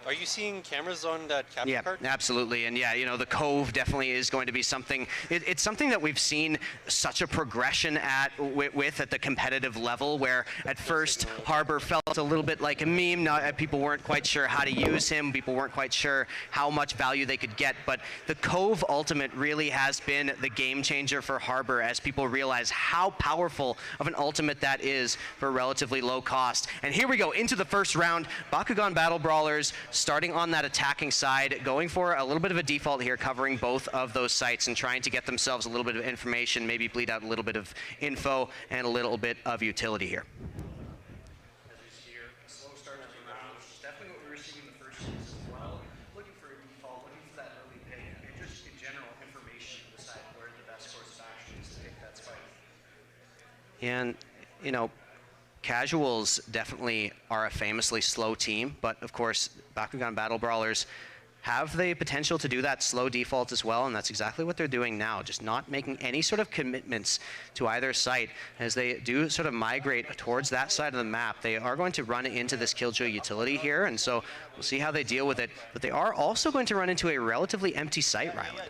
Are you seeing cameras on that capture card? Yeah, absolutely. And yeah, you know, the Cove definitely is going to be something. It's something that we've seen such a progression at the competitive level, where at first Harbor felt a little bit like a meme. People weren't quite sure how to use him. People weren't quite sure how much value they could get. But the Cove ultimate really has been the game changer for Harbor, as people realize how powerful of an ultimate that is for relatively low cost. And here we go into the first round. Bakugan Battle Brawlers starting on that attacking side, going for a little bit of a default here, covering both of those sites and trying to get themselves a little bit of information, maybe bleed out a little bit of info and a little bit of utility here. As we see here, a slow start to the round, which is definitely what we were seeing in the first series as well. Looking for a default, looking for that early pick, and just in general information to decide where the best course of action is to take that spike. And, you know, Casuals definitely are a famously slow team, but of course, Bakugan Battle Brawlers have the potential to do that slow default as well, and that's exactly what they're doing now, just not making any sort of commitments to either site. As they do sort of migrate towards that side of the map, they are going to run into this Killjoy utility here, and so we'll see how they deal with it. But they are also going to run into a relatively empty site, Ryland.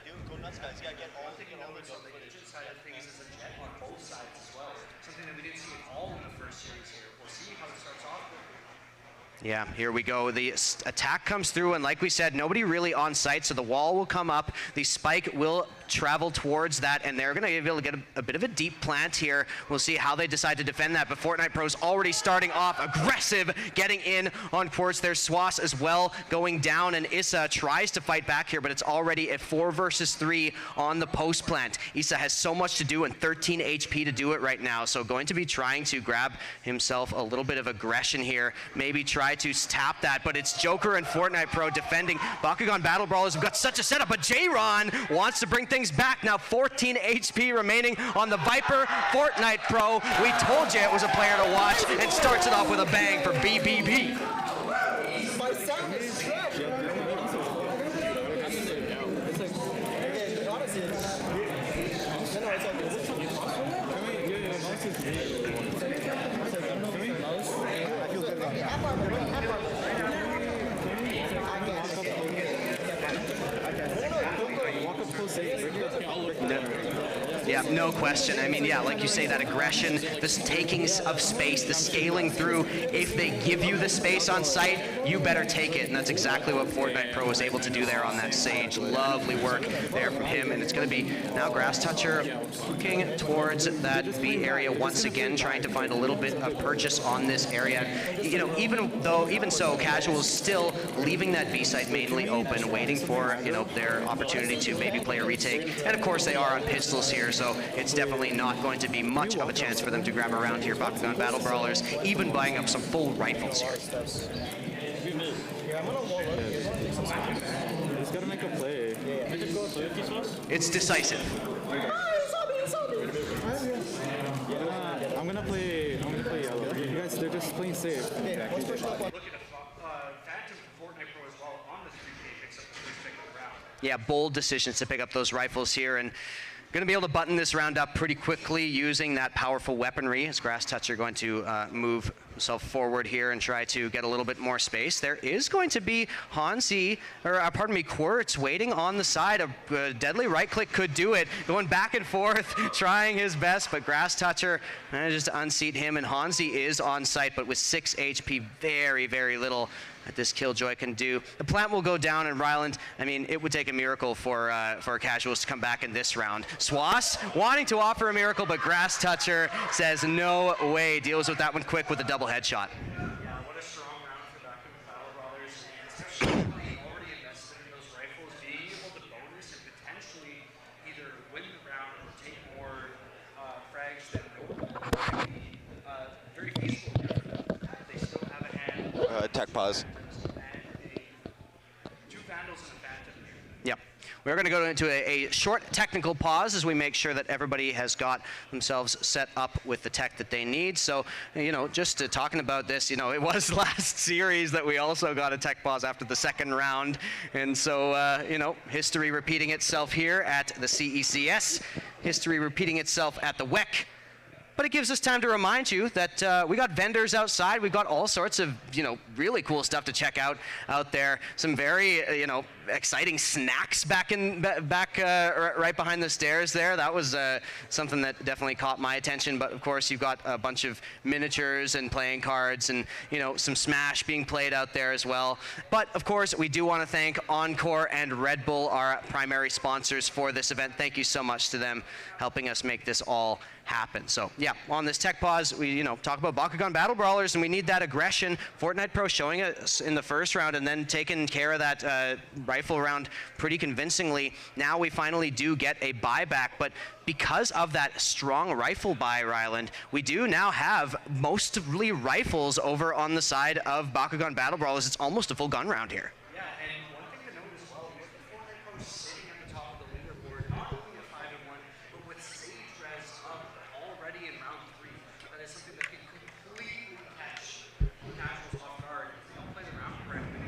Yeah, here we go. The attack comes through, and like we said, nobody really on site, so the wall will come up. The spike will travel towards that, and they're going to be able to get a bit of a deep plant here. We'll see how they decide to defend that, but Fortnite Pro's already starting off aggressive, getting in on course. There's Swass as well going down, and Issa tries to fight back here, but it's already a 4 versus 3 on the post plant. Issa has so much to do and 13 HP to do it right now, so going to be trying to grab himself a little bit of aggression here, maybe try to tap that, but it's Joker and Fortnite Pro defending. Bakugan Battle Brawlers have got such a setup, but J-Ron wants to bring things back. Now 14 HP remaining on the Viper. Fortnite Pro, we told you it was a player to watch, and starts it off with a bang for BBB. Yeah, no question. I mean, yeah, like you say, that aggression, this taking of space, the scaling through. If they give you the space on site, you better take it. And that's exactly what Fortnite Pro was able to do there on that Sage. Lovely work there from him. And it's going to be now Grass Toucher looking towards that B area once again, trying to find a little bit of purchase on this area. You know, even so, Casuals still leaving that B site mainly open, waiting for, you know, their opportunity to maybe play a retake. And of course, they are on pistols here, so it's definitely not going to be much of a chance for them to grab around here. Bakugan Battle Brawlers even buying up some full rifles here. He's got to make a play. It's decisive. I'm gonna play yellow. You guys, they're just playing safe. Look at Phantom Fortnite Pro as well on this 3K picks up the first pick of the round. Yeah, bold decisions to pick up those rifles here, and going to be able to button this round up pretty quickly using that powerful weaponry. As Grass Toucher going to move himself forward here and try to get a little bit more space. There is going to be Quartz waiting on the side. A deadly right click could do it. Going back and forth, trying his best, but Grass Toucher manages to unseat him, and Hansi is on site, but with 6 HP, very, very little that this Killjoy can do. The plant will go down, and Ryland, I mean, it would take a miracle for Casuals to come back in this round. Swass wanting to offer a miracle, but Grass Toucher says no way. Deals with that one quick with a double headshot. Yeah, what a strong round for Bakugan Battle Brawlers. Especially already invested in those rifles, being able to bonus and potentially either win the round or take more frags than very feasible for them. They still have a hand. Tech pause. Two Vandals and a Phantom. Yep. We're going to go into a short technical pause as we make sure that everybody has got themselves set up with the tech that they need. So, you know, just talking about this, you know, it was last series that we also got a tech pause after the second round. And so, you know, history repeating itself here at the CECS, history repeating itself at the WEC. but it gives us time to remind you that we got vendors outside. We've got all sorts of, really cool stuff to check out there. Some very, exciting snacks back right behind the stairs there. That was something that definitely caught my attention. But of course, you've got a bunch of miniatures and playing cards, and some Smash being played out there as well. But of course, we do want to thank Encore and Red Bull, our primary sponsors for this event. Thank you so much to them helping us make this all happen. So yeah, on this tech pause, we talk about Bakugan Battle Brawlers, and we need that aggression. Fortnite Pro showing us in the first round and then taking care of that rifle round pretty convincingly. Now we finally do get a buyback, but because of that strong rifle buy, Ryland, we do now have mostly rifles over on the side of Bakugan Battle Brawlers. It's almost a full gun round here. Yeah, and one thing to note as well, with the Fortnite Pro sitting at the top of the leaderboard, not only a 5-1, but with Sage Res up already in round 3, that is something that can completely catch casuals off guard. If they don't play the round correctly.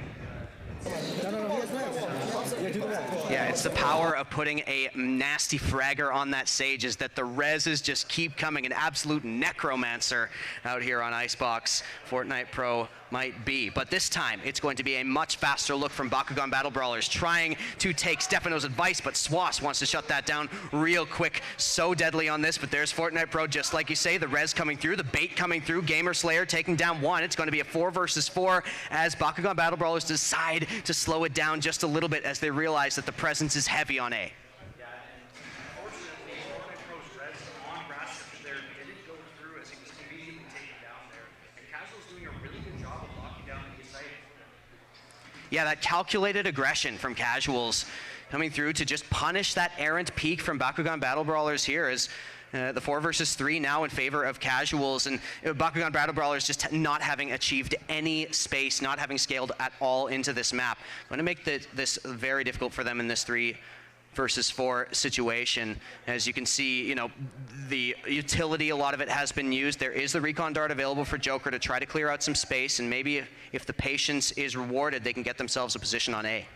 Yeah, it's the power of putting a nasty fragger on that Sage, is that the reses just keep coming. An absolute necromancer out here on Icebox. Fortnite Pro might be, but this time it's going to be a much faster look from Bakugan Battle Brawlers, trying to take Stefano's advice, but Swass wants to shut that down real quick. So deadly on this, but there's Fortnite Pro, just like you say, the res coming through, the bait coming through, Gamer Slayer taking down one. It's going to be a 4 versus 4 as Bakugan Battle Brawlers decide to slow it down just a little bit as they realize that the presence is heavy on A. Yeah, and unfortunately, Fortnite Pro's res on Grass there didn't go through as he was immediately taken down there. And Casual's doing a really good job of locking down the site. Yeah, that calculated aggression from Casuals coming through to just punish that errant peak from Bakugan Battle Brawlers here as the 4 versus 3 now in favor of Casuals, and Bakugan Battle Brawlers just not having achieved any space, not having scaled at all into this map. Going to make this very difficult for them in this 3 versus 4 situation. As you can see, the utility, a lot of it has been used. There is the recon dart available for Joker to try to clear out some space, and maybe if the patience is rewarded, they can get themselves a position on A.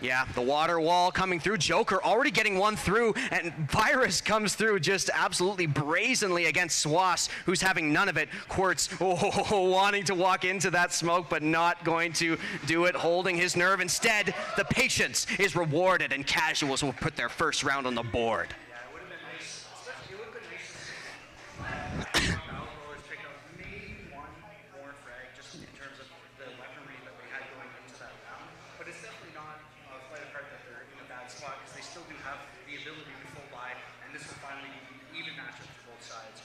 Yeah, the water wall coming through. Joker already getting one through, and Virus comes through just absolutely brazenly against Swass, who's having none of it. Quartz wanting to walk into that smoke, but not going to do it, holding his nerve. Instead, the patience is rewarded, and Casuals will put their first round on the board. Yeah, it would have been nice, especially it would have been nice to see Battle Brawlers pick up maybe one more frag, just in terms of the weaponry that they had going into that round. But it's definitely not quite apart that they're in a bad spot, because they still do have the ability to full buy, and this will finally be even matchup for both sides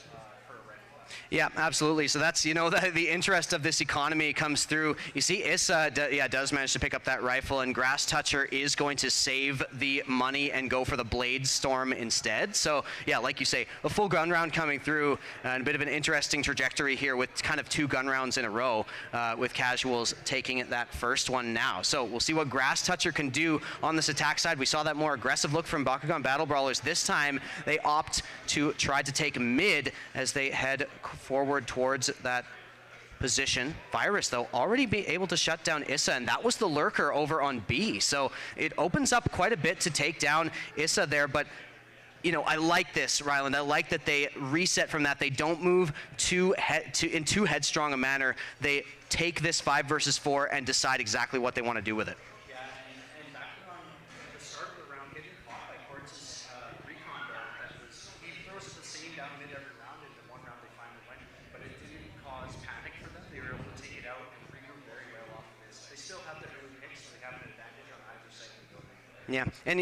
for a rifle. Yeah, absolutely. So that's, the interest of this economy comes through. You see, Issa does manage to pick up that rifle, and Grass Toucher is going to save the money and go for the Blade Storm instead. So yeah, like you say, a full gun round coming through, and a bit of an interesting trajectory here with kind of 2 gun rounds in a row, with Casuals taking that first one now. So we'll see what Grass Toucher can do on this attack side. We saw that more aggressive look from Bakugan Battle Brawlers. This time they opt to try to take mid as they head forward towards that position. Virus, though, already be able to shut down Issa, and that was the lurker over on B. So it opens up quite a bit to take down Issa there, but I like this, Ryland. I like that they reset from that. They don't move in too headstrong a manner. They take this 5 versus 4 and decide exactly what they want to do with it. Yeah, and back on the start of the round, getting caught by Quartz's recon dart, he throws it the same down mid every round, and the one round they finally went, but it didn't cause panic for them. They were able to take it out and regroup very well off of this. They still have the early picks, so they have an advantage on either side of the building. Yeah, and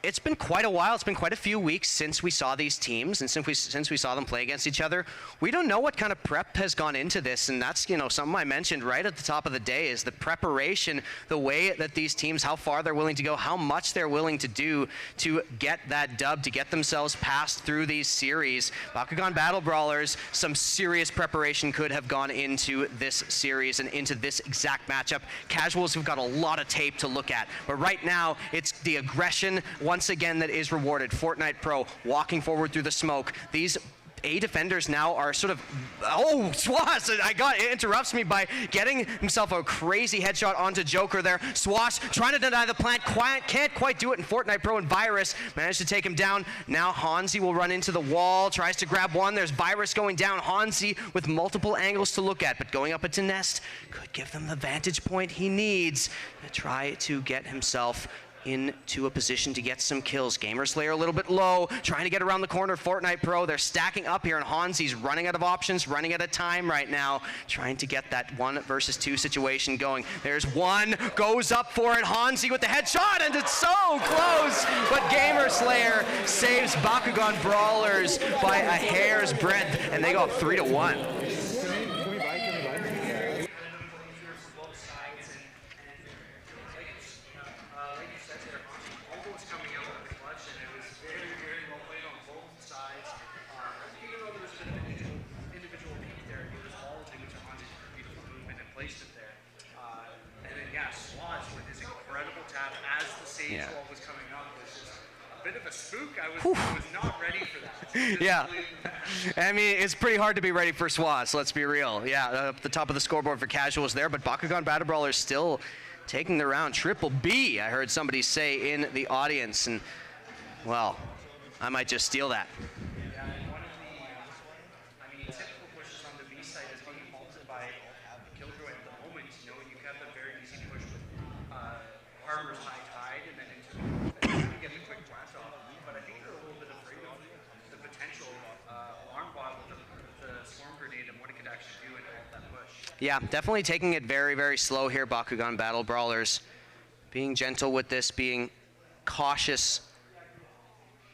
it's been quite a while. It's been quite a few weeks since we saw these teams and since we saw them play against each other. We don't know what kind of prep has gone into this, and that's something I mentioned right at the top of the day, is the preparation, the way that these teams, how far they're willing to go, how much they're willing to do to get that dub, to get themselves passed through these series. Bakugan Battle Brawlers, some serious preparation could have gone into this series and into this exact matchup. Casuals have got a lot of tape to look at, but right now it's the aggression once again that is rewarded. Fortnite Pro walking forward through the smoke. These A defenders now are sort of, oh, Swash, it interrupts me by getting himself a crazy headshot onto Joker there. Swash trying to deny the plant, can't quite do it, and Fortnite Pro and Virus managed to take him down. Now Hansi will run into the wall, tries to grab one. There's Virus going down. Hansi with multiple angles to look at, but going up into Nest could give them the vantage point he needs to try to get himself into a position to get some kills. Gamerslayer a little bit low, trying to get around the corner. Fortnite Pro, they're stacking up here, and Hansi's running out of options, running out of time right now, trying to get that 1 versus 2 situation going. There's one, goes up for it. Hansi with the headshot, and it's so close, but Gamerslayer saves Bakugan Brawlers by a hair's breadth, and they go up 3-1. Yeah. Was coming up was just a bit of a spook. I was not ready for that. Yeah. I mean, it's pretty hard to be ready for SWAS, let's be real. Yeah, up the top of the scoreboard for Casuals there, but Bakugan Battle Brawlers still taking the round. Triple B, I heard somebody say in the audience, and, well, I might just steal that. Yeah, and one of the, typical pushes on the B side is being halted by Killjoy at the moment. You know, you have a very easy push with Harbor's high tide, and then into get the quick blast off. But I think they're a little bit afraid of the potential alarm bot with the swarm grenade and what it could actually do and halt that push. Yeah, definitely taking it very, very slow here, Bakugan Battle Brawlers. Being gentle with this, being cautious.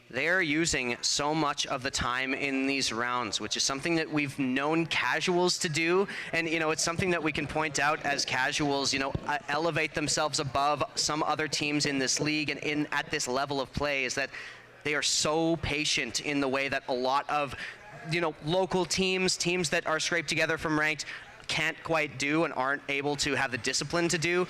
They're using so much of the time in these rounds, which is something that we've known Casuals to do. And, you know, it's something that we can point out as Casuals, you know, elevate themselves above some other teams in this league and at this level of play, is that they are so patient in the way that a lot of, you know, local teams that are scraped together from ranked can't quite do and aren't able to have the discipline to do.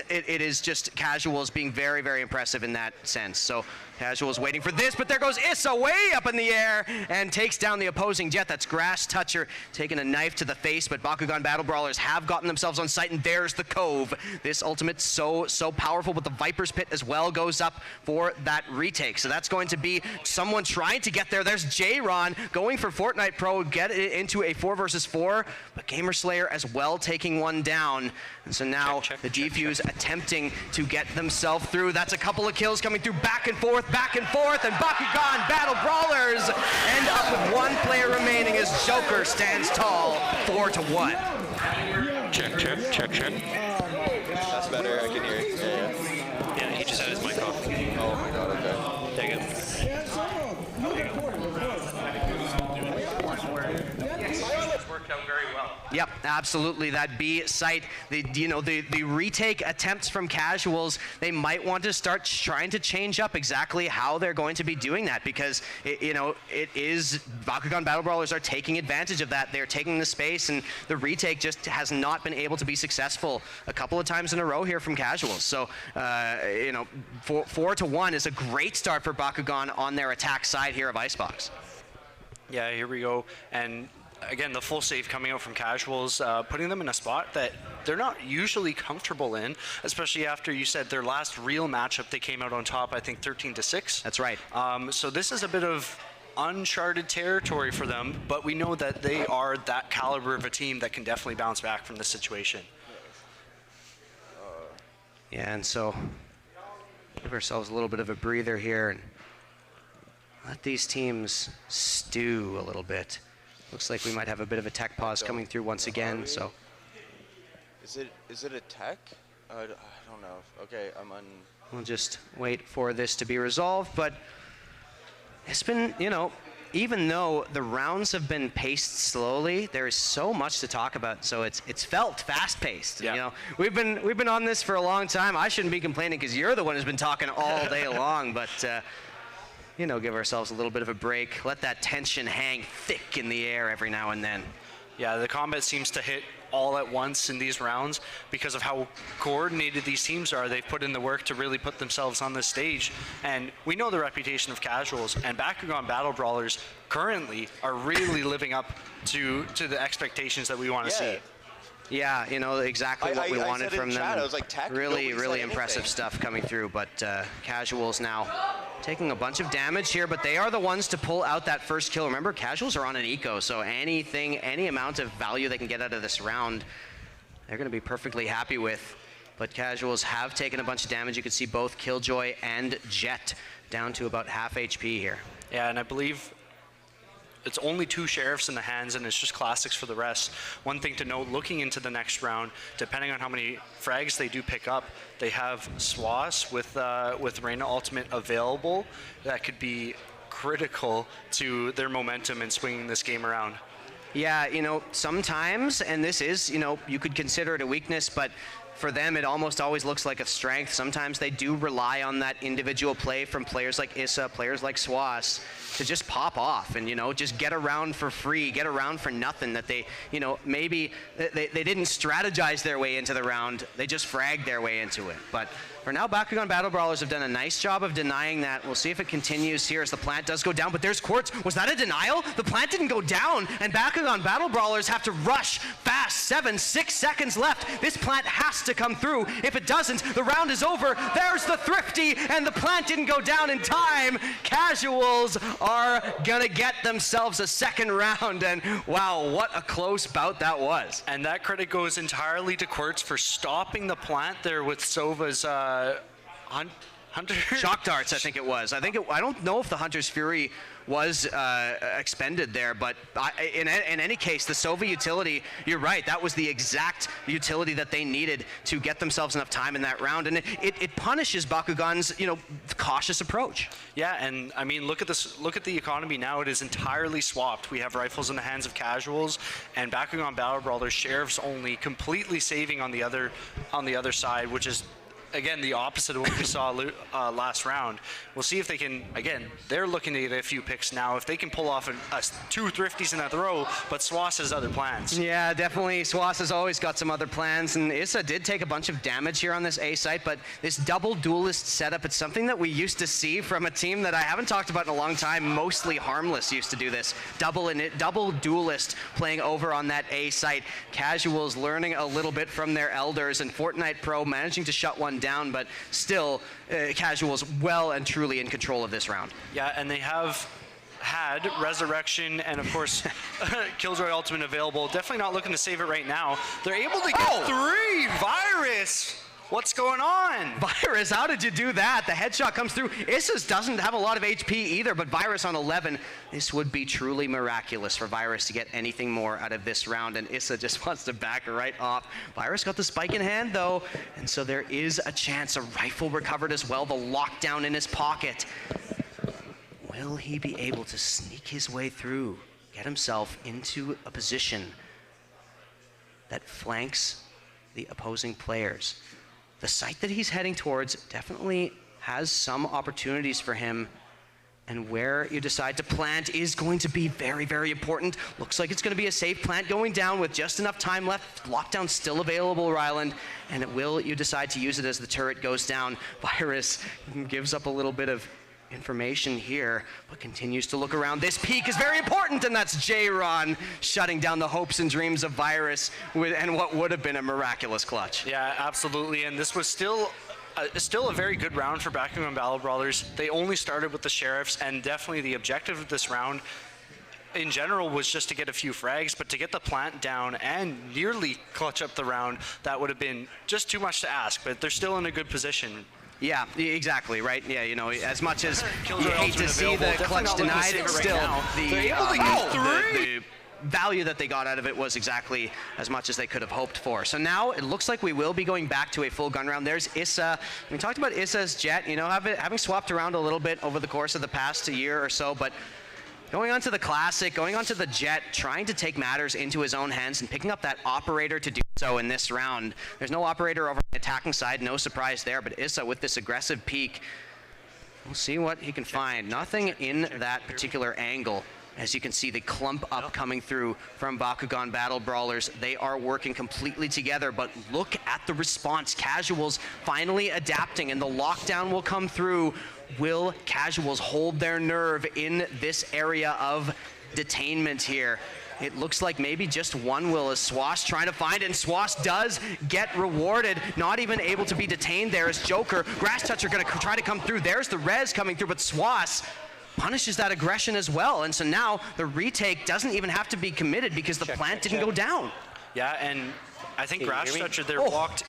It is just Casuals being very, very impressive in that sense. So Casuals waiting for this, but there goes Issa way up in the air and takes down the opposing Jet. That's Grass Toucher taking a knife to the face, but Bakugan Battle Brawlers have gotten themselves on site, and there's the Cove. This ultimate so powerful, but the Viper's Pit as well goes up for that retake. So that's going to be someone trying to get there. There's J-Ron going for Fortnite Pro, get it into a 4 versus 4, but Gamerslayer as well taking one down. And so now the G-Fuse attempting to get themselves through. That's a couple of kills coming through, back and forth, and Bakugan Battle Brawlers end up with one player remaining as Joker stands tall, 4-1. Check. That's better, I can hear it. Yeah, he just had his mic off. Oh my god, okay. Take it. Worked out very well. Yep, absolutely. That B site, the retake attempts from Casuals, they might want to start trying to change up exactly how they're going to be doing that, because it is Bakugan Battle Brawlers are taking advantage of that. They're taking the space, and the retake just has not been able to be successful a couple of times in a row here from Casuals. So 4-1 is a great start for Bakugan on their attack side here of Icebox. Yeah, here we go. And again, the full save coming out from Casuals, putting them in a spot that they're not usually comfortable in, especially after you said their last real matchup, they came out on top, I think 13-6. That's right. So this is a bit of uncharted territory for them, but we know that they are that caliber of a team that can definitely bounce back from this situation. Yeah, and so give ourselves a little bit of a breather here and let these teams stew a little bit. Looks like we might have a bit of a tech pause coming through once again. So, is it a tech? I don't know. Okay, I'm on. We'll just wait for this to be resolved. But it's been, even though the rounds have been paced slowly, there is so much to talk about. So it's felt fast-paced. Yeah. We've been on this for a long time. I shouldn't be complaining because you're the one who's been talking all day long. But give ourselves a little bit of a break. Let that tension hang thick in the air every now and then. Yeah, the combat seems to hit all at once in these rounds because of how coordinated these teams are. They've put in the work to really put themselves on this stage, and we know the reputation of casuals, and Bakugan Battle Brawlers currently are really living up to the expectations that we want to see. Yeah, you know, exactly what we wanted said in from chat, them. I was like, Tech, really, nobody really said impressive anything. stuff coming through, but Casuals now taking a bunch of damage here, but they are the ones to pull out that first kill. Remember, Casuals are on an eco, so anything, any amount of value they can get out of this round, they're going to be perfectly happy with. But Casuals have taken a bunch of damage. You can see both Killjoy and Jet down to about half HP here. Yeah, and I believe it's only 2 sheriffs in the hands, and it's just classics for the rest. One thing to note, looking into the next round, depending on how many frags they do pick up, they have Swass with Reyna Ultimate available. That could be critical to their momentum in swinging this game around. Yeah, you know, sometimes, and this is, you know, you could consider it a weakness, but for them, it almost always looks like a strength. Sometimes they do rely on that individual play from players like Issa, players like Swass, to just pop off and, you know, just get around for free, get around for nothing. That they, you know, maybe they didn't strategize their way into the round, they just fragged their way into it. But for now, Bakugan Battle Brawlers have done a nice job of denying that. We'll see if it continues here as the plant does go down, but there's Quartz. Was that a denial? The plant didn't go down, and Bakugan Battle Brawlers have to rush fast. 6 seconds left. This plant has to come through. If it doesn't, the round is over. There's the Thrifty, and the plant didn't go down in time. Casuals are gonna get themselves a second round, and wow, what a close bout that was. And that credit goes entirely to Quartz for stopping the plant there with Sova's Hunter? Shock darts, I think it was. I don't know if the Hunter's Fury was expended there, but in any case, the Sova utility, you're right, that was the exact utility that they needed to get themselves enough time in that round, and it punishes Bakugan's, you know, cautious approach. Yeah, and I mean, look at this. Look at the economy now. It is entirely swapped. We have rifles in the hands of casuals, and Bakugan Battle Brawlers sheriffs only, completely saving on the other side, which is, again, the opposite of what we saw last round. We'll see if they can, again, they're looking to get a few picks now. If they can pull off 2 Thrifties in a row, but Swass has other plans. Yeah, definitely. Swass has always got some other plans, and Issa did take a bunch of damage here on this A site, but this double duelist setup, it's something that we used to see from a team that I haven't talked about in a long time. Mostly Harmless used to do this. Double duelist playing over on that A site. Casuals learning a little bit from their elders, and Fortnite Pro managing to shut one down, but still Casuals well and truly in control of this round. Yeah, and they have had Resurrection and, of course, Killjoy Ultimate available. Definitely not looking to save it right now. They're able to get 3. Virus! What's going on? Virus, how did you do that? The headshot comes through. Issa's doesn't have a lot of HP either, but Virus on 11. This would be truly miraculous for Virus to get anything more out of this round, and Issa just wants to back right off. Virus got the spike in hand, though, and so there is a chance. A rifle recovered as well, the lockdown in his pocket. Will he be able to sneak his way through, get himself into a position that flanks the opposing players? The site that he's heading towards definitely has some opportunities for him, and where you decide to plant is going to be very, very important. Looks like it's going to be a safe plant going down with just enough time left. Lockdown still available, Ryland, and will you decide to use it as the turret goes down? Virus gives up a little bit of information here, but continues to look around. This peak is very important, and that's J-Ron shutting down the hopes and dreams of Virus and what would have been a miraculous clutch. Yeah, absolutely, and this was still a very good round for Bakugan Battle Brawlers. They only started with the sheriffs, and definitely the objective of this round in general was just to get a few frags, but to get the plant down and nearly clutch up the round, that would have been just too much to ask, but they're still in a good position. Yeah, exactly, right? Yeah, you know, as much as you Killjoy hate to see the clutch denied, still the value that they got out of it was exactly as much as they could have hoped for. So now it looks like we will be going back to a full gun round. There's Issa. We talked about Issa's Jet, you know, having swapped around a little bit over the course of the past year or so, but going on to the Classic, going on to the Jet, trying to take matters into his own hands and picking up that Operator to do so in this round. There's no Operator over the attacking side, no surprise there, but Issa with this aggressive peek, we'll see what he can find. Nothing in that particular angle. As you can see, the clump up coming through from Bakugan Battle Brawlers. They are working completely together, but look at the response. Casuals finally adapting, and the lockdown will come through. Will Casuals hold their nerve in this area of detainment here? It looks like maybe just one will, as Swass trying to find it, and Swass does get rewarded. Not even able to be detained there as Joker. Grass Toucher gonna try to come through. There's the res coming through, but Swass punishes that aggression as well. And so now the retake doesn't even have to be committed because the plant didn't go down. Yeah, and I think Grass Toucher there Oh. walked.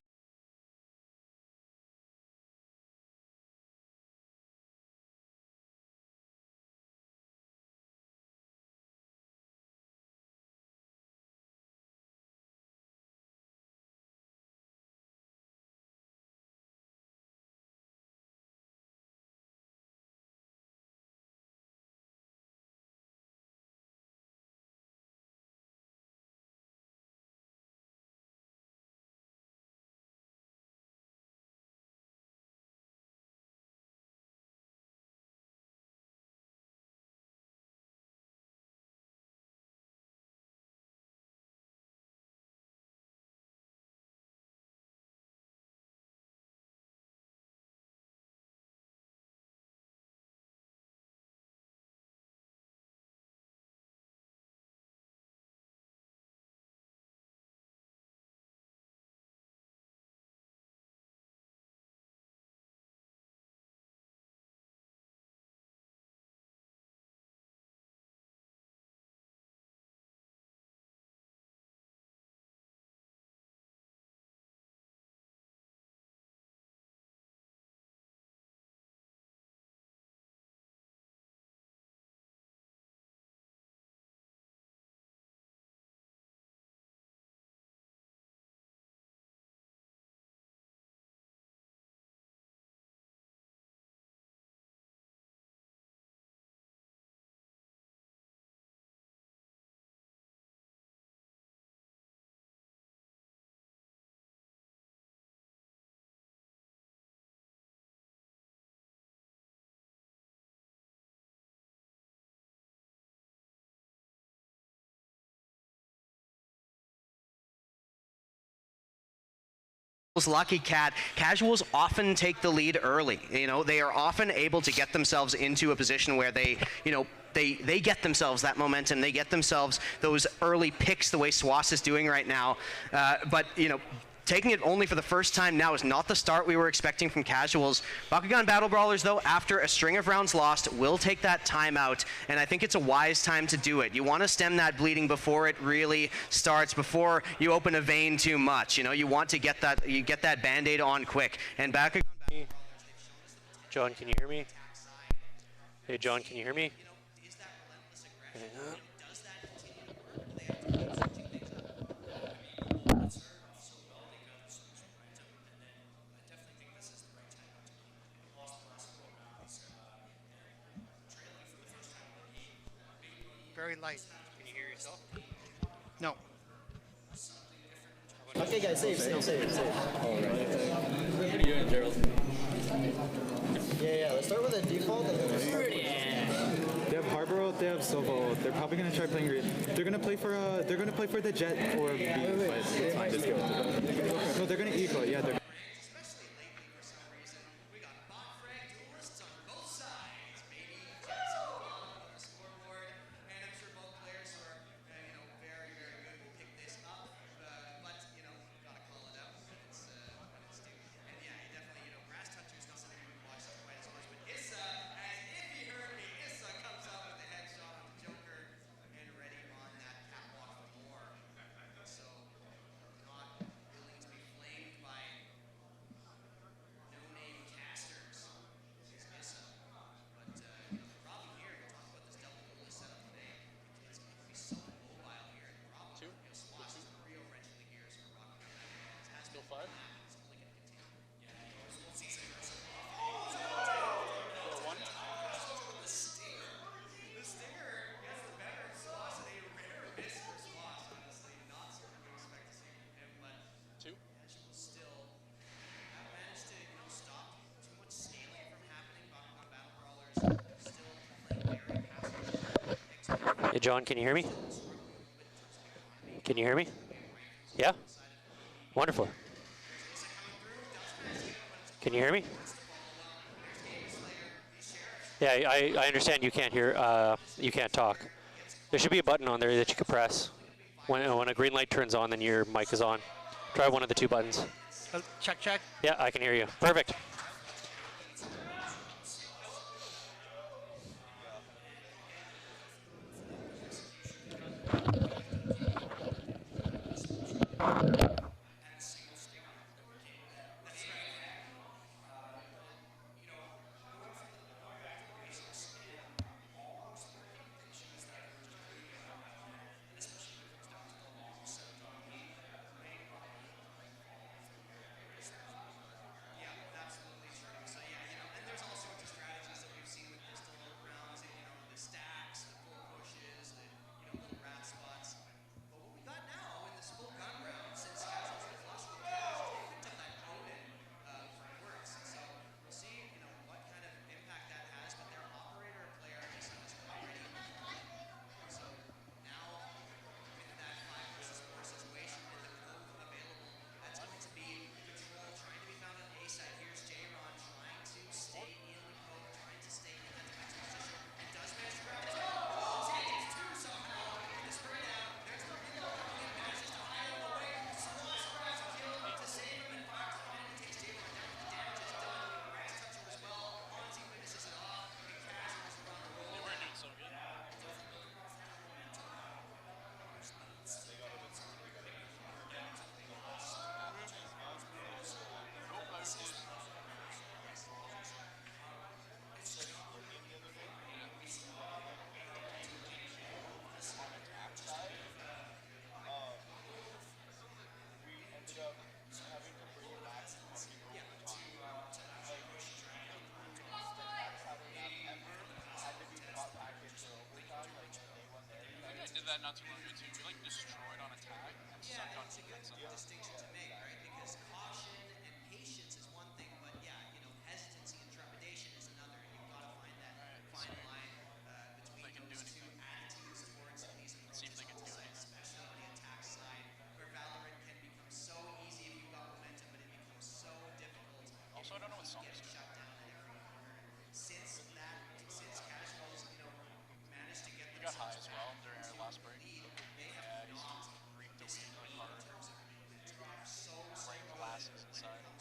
Lucky Cat, Casuals often take the lead early. You know, they are often able to get themselves into a position where they, you know, they get themselves that momentum. They get themselves those early picks the way Swass is doing right now. But, you know, taking it only for the first time now is not the start we were expecting from Casuals. Bakugan Battle Brawlers, though, after a string of rounds lost, will take that timeout, and I think it's a wise time to do it. You want to stem that bleeding before it really starts, before you open a vein too much. You know, you want to get that Band-Aid on quick. And Bakugan John, can you hear me? Hey, John, can you hear me? Very light. Can you hear yourself? No. Okay, guys, save. What are you doing, Gerald? Yeah, let's start with a default and then They have Harbor Oath, they have Silvo. They're probably gonna try playing green. They're gonna play for the Jet or B, but it's fine, just go. No, they're gonna eco, yeah, they're Hey, John, can you hear me? Can you hear me? Yeah? Wonderful. Can you hear me? Yeah, I understand you can't hear, you can't talk. There should be a button on there that you can press. When a green light turns on, then your mic is on. Try one of the two buttons. Check, check. Yeah, I can hear you. Perfect. Did that not too long ago too. We like destroyed on attack and sucked on defense. It's a good distinction to make, right? Because caution and patience is one thing, but yeah, you know, hesitancy and trepidation is another. And you've got to find that fine line between those two attitudes towards these approaches, especially on the attack side, where Valorant can become so easy if you've got momentum, but it becomes so difficult. Also, I don't know what song is shut down at every corner. Since Casuals, you know, managed to get we got high as well during our last break. Yeah, he's reaped the weed really hard. Playing glasses inside. And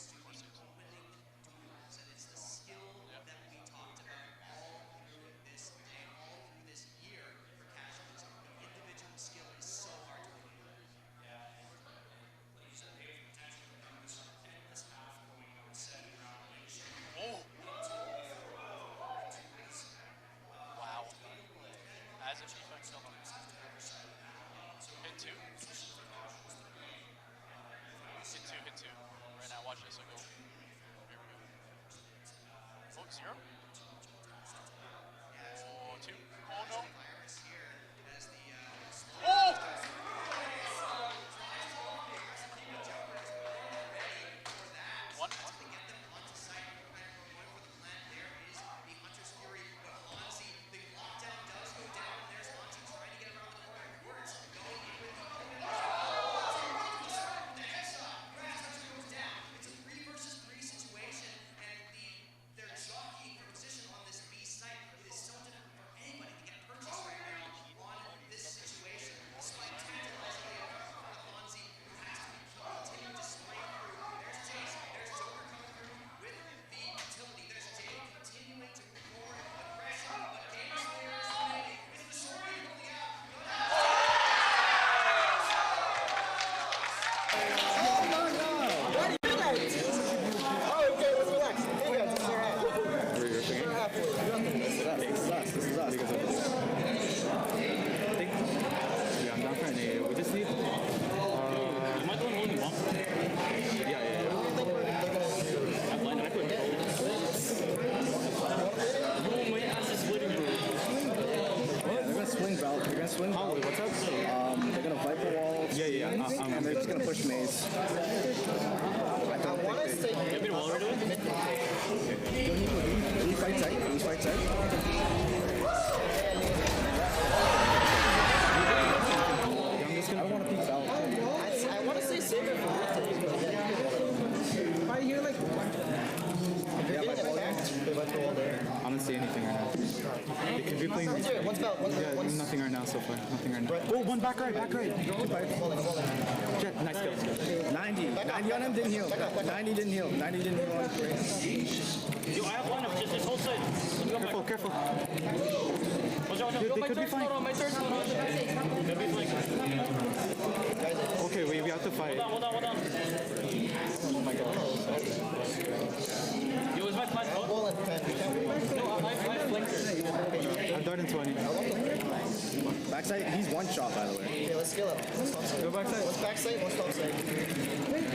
it's the skill that we talked about all through this day, all through this year for Casuals. The individual skill is so hard to learn. Oh! Wow. As if he fucking killed him. Hit two. Hit two. Right now, watch this. I'll go. Here we go. Oh, zero? Oh, two. Oh, no. Oh! One. and they're just gonna push maze. I want to say. Can you fight tight? Can you fight tight? You're playing. Yeah, nothing right now so far. Nothing right now. Oh, one back right. Jet, nice kill. 90 on him, didn't heal. 90 didn't heal. 90 didn't heal. Yo, I have one of just this whole side. Careful. They could be fine. Okay, we have to fight. Hold on. Oh my god. Yo, is my flash up? No, my flanker. I'm done in 20. Backside, he's one shot, by the way. Okay, let's skill up. Go backside. One's backside, one's topside.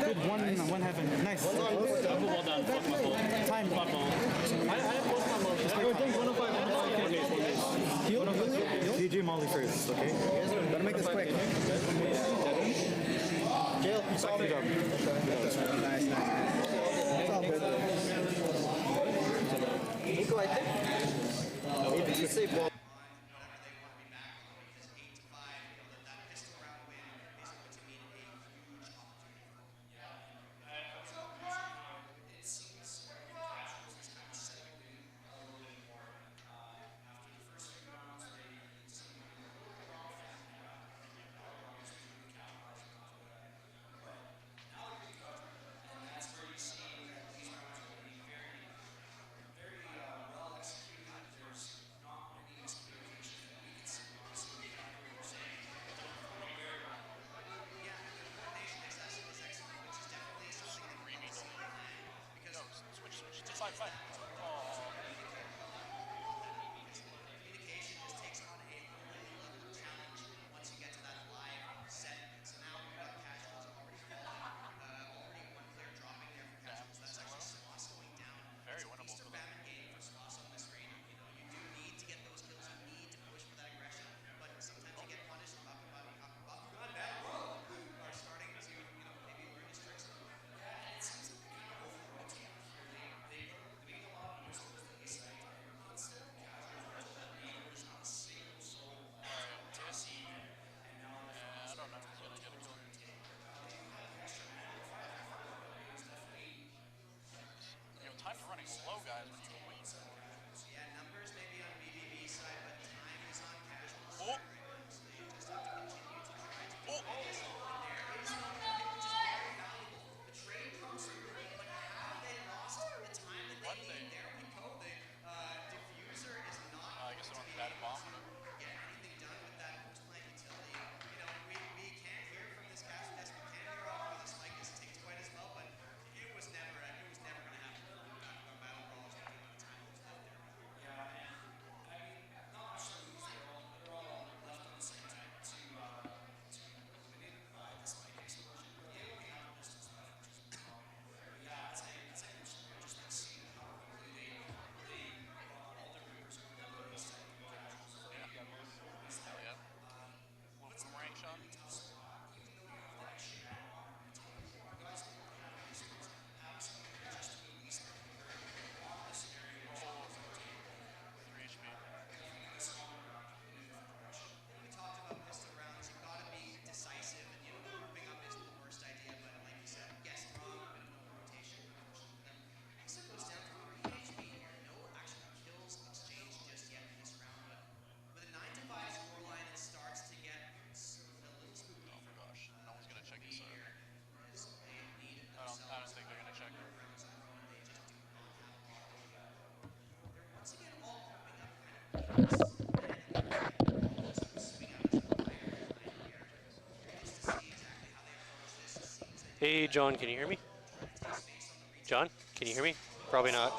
Good, one heaven. Nice. Well done. Fuck my fault. Time. Fuck my fault. I have both my motions. Go, think 105. Heal. GG Molly first, okay? Gotta make this quick. Kill. Solve it. Nice. It's all good. Nico, I think. You say ball. Hey, John, can you hear me? John, can you hear me? Probably not.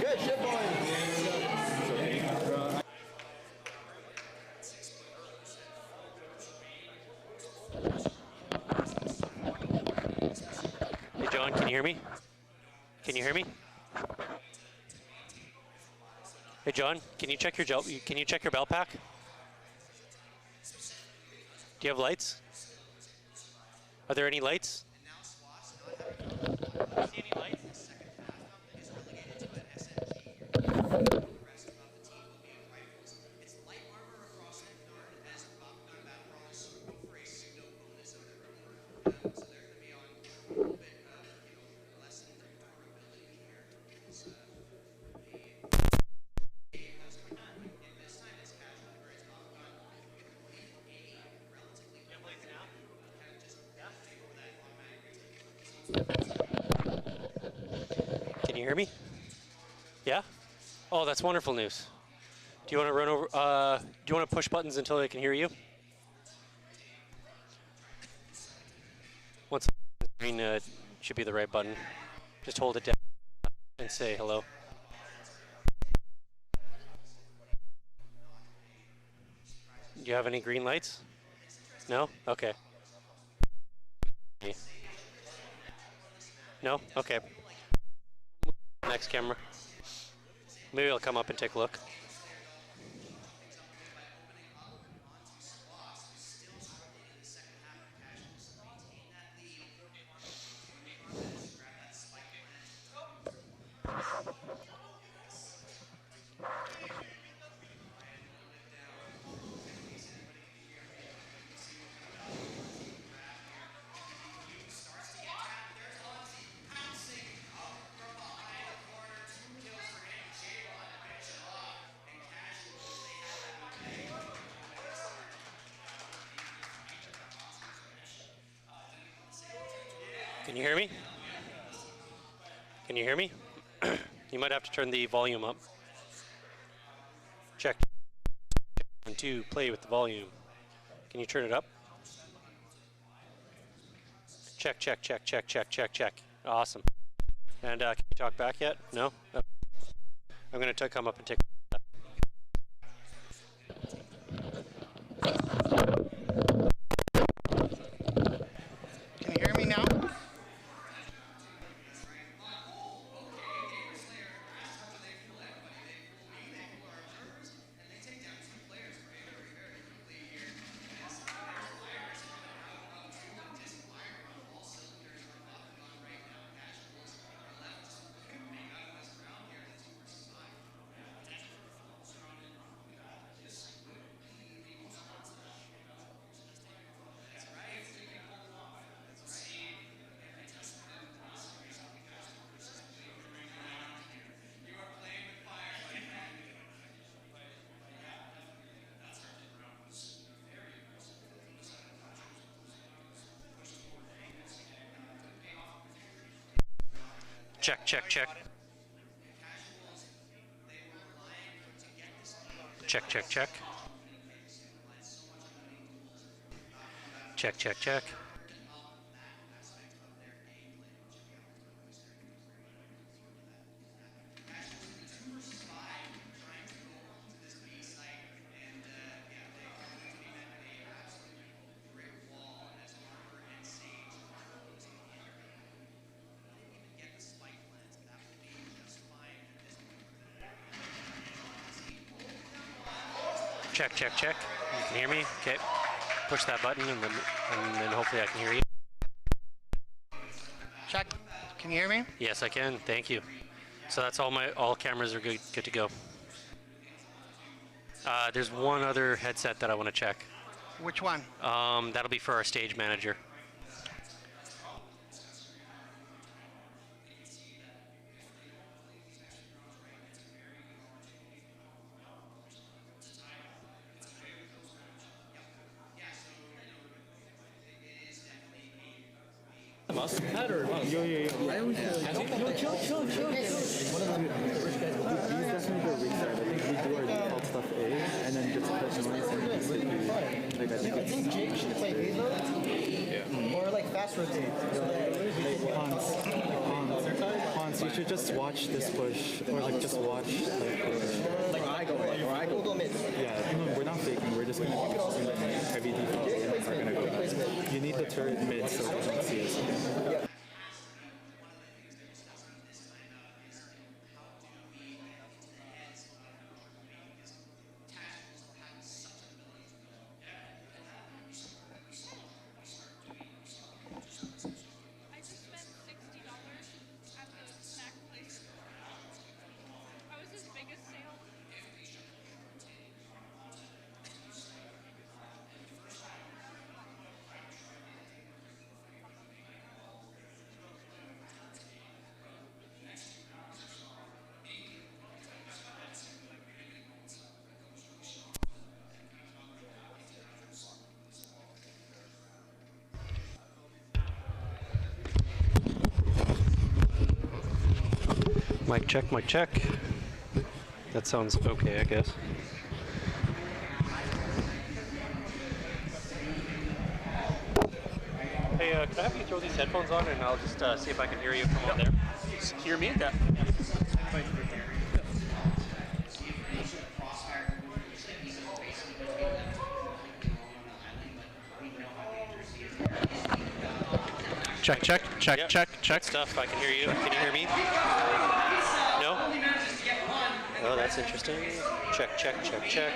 Good shit, boys. Hey, John, can you hear me? Can you hear me? Hey, John, can you check your belt pack? Do you have lights? Are there any lights? See any lights? rest of the team will be in rifles. It's light armor across the board as Bakugan Battle Brawlers go for a pseudo bonus of their own. So they're going to be on a little bit of, less than their durability here. So, and this time it's casual, where it's Bakugan with a relatively low kind of just take over that automatic. Can you hear me? Yeah? Oh, that's wonderful news. Do you want to run over, do you want to push buttons until they can hear you? Once the green should be the right button. Just hold it down and say hello. Do you have any green lights? No? Okay. No? Okay. Next camera. Maybe I'll come up and take a look. Can you hear me? Can you hear me? You might have to turn the volume up. Check. 1, 2, play with the volume. Can you turn it up? Check, check, check, check, check, check, check. Awesome. And can you talk back yet? No? I'm going to come up and take. Can you hear me now? Check, check, check. Check, check, check. Check, check, check. Check, check, check. You can hear me? Okay. Push that button and then hopefully I can hear you. Check. Can you hear me? Yes, I can. Thank you. So that's all cameras are good to go. There's one other headset that I want to check. Which one? That'll be for our stage manager. Yo. I always chill. These definitely go restart. I think we do our default stuff A, and then just put noise and just hit B. Like, I think Jake should play Halo or like fast rotate. Hans, you should just watch this push, or like just watch like I go mid. yeah, no, we're not faking. We're just gonna be heavy default. And we're gonna go. You need the turret mid so they don't see us. biggest Mic check, mic check. That sounds okay, I guess. Hey, can I have you throw these headphones on and I'll just see if I can hear you from out there? Hear me? Yeah. Check, check, check, Yep. check, check. Good stuff. I can hear you. Can you hear me? No? Oh, that's interesting. Check, check, check, check.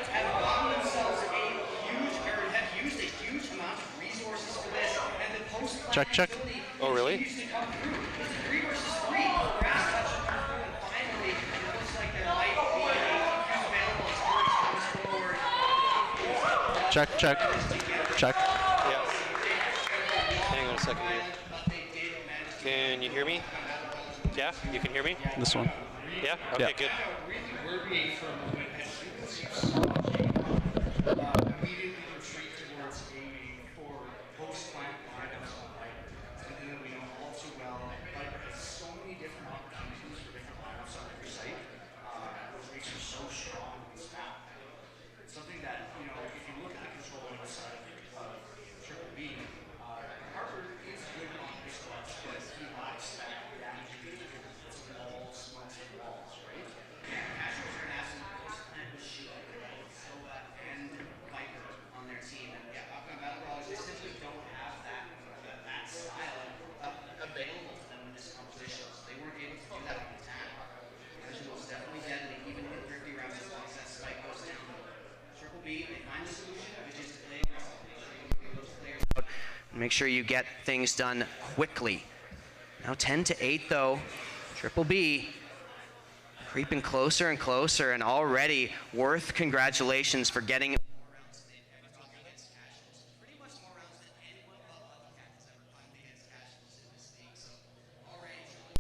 Check, check. Oh, really? Check, check, check. Yeah. Hang on a second here. Can you hear me? Yeah? You can hear me? This one. Yeah? Okay, Yeah. good. Make sure you get things done quickly. Now 10-8 though. Triple B creeping closer and closer, and already worth congratulations for getting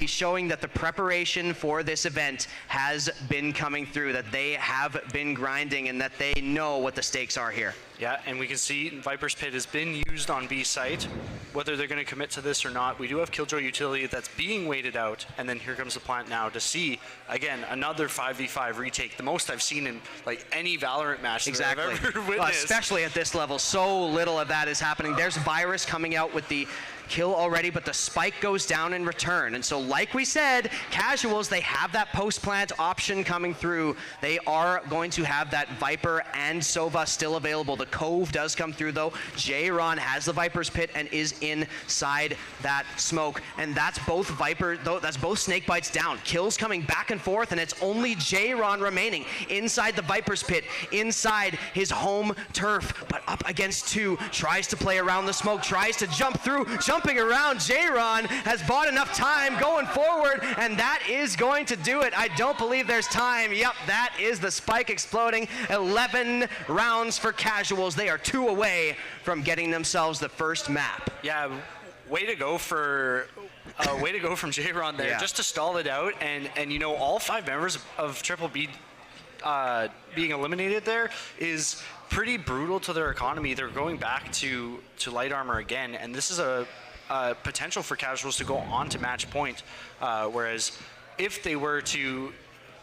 showing that the preparation for this event has been coming through, that they have been grinding, and that they know what the stakes are here. Yeah, and we can see Viper's Pit has been used on B site. Whether they're going to commit to this or not, we do have Killjoy utility that's being waited out, and then here comes the plant now to see, again, another 5v5 retake, the most I've seen in like any Valorant match that I've ever witnessed. Well, especially at this level, so little of that is happening. There's Virus coming out with the kill already, but the spike goes down in return. And so like we said, Casuals, they have that post-plant option coming through. They are going to have that Viper and Sova still available. The Cove does come through though. J-Ron has the Viper's Pit and is inside that smoke. And that's both Viper, though, that's both snake bites down. Kills coming back and forth, and it's only J-Ron remaining inside the Viper's Pit, inside his home turf, but up against two, tries to play around the smoke, tries to jump through, jumping around. J-Ron has bought enough time going forward, and that is going to do it. I don't believe there's time. Yep, that is the spike exploding. 11 rounds for Casuals. They are 2 away from getting themselves the first map. Yeah, way to go for way to go from J-Ron there, just to stall it out, and you know, all 5 members of Triple B being eliminated there is pretty brutal to their economy. They're going back to light armor again, and this is a potential for Casuals to go on to match point, whereas if they were to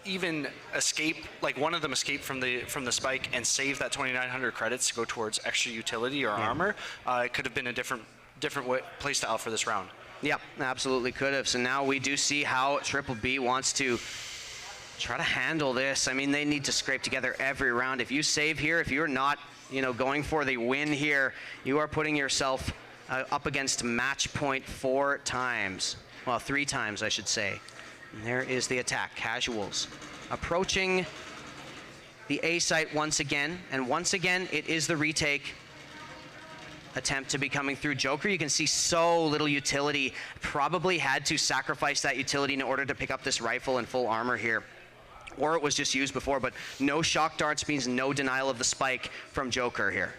even escape, like one of them escape from the spike and save that 2,900 credits to go towards extra utility or armor, it could have been a different play style for this round. Yep, absolutely could have. So now we do see how Triple B wants to try to handle this. I mean, they need to scrape together every round. If you save here, if you're not, you know, going for the win here, you are putting yourself up against match point 4 times. Well, 3 times, I should say. And there is the attack. Casuals approaching the A site once again, and once again, it is the retake attempt to be coming through. Joker, you can see so little utility. Probably had to sacrifice that utility in order to pick up this rifle in full armor here. Or it was just used before, but no shock darts means no denial of the spike from Joker here.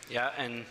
Yeah, and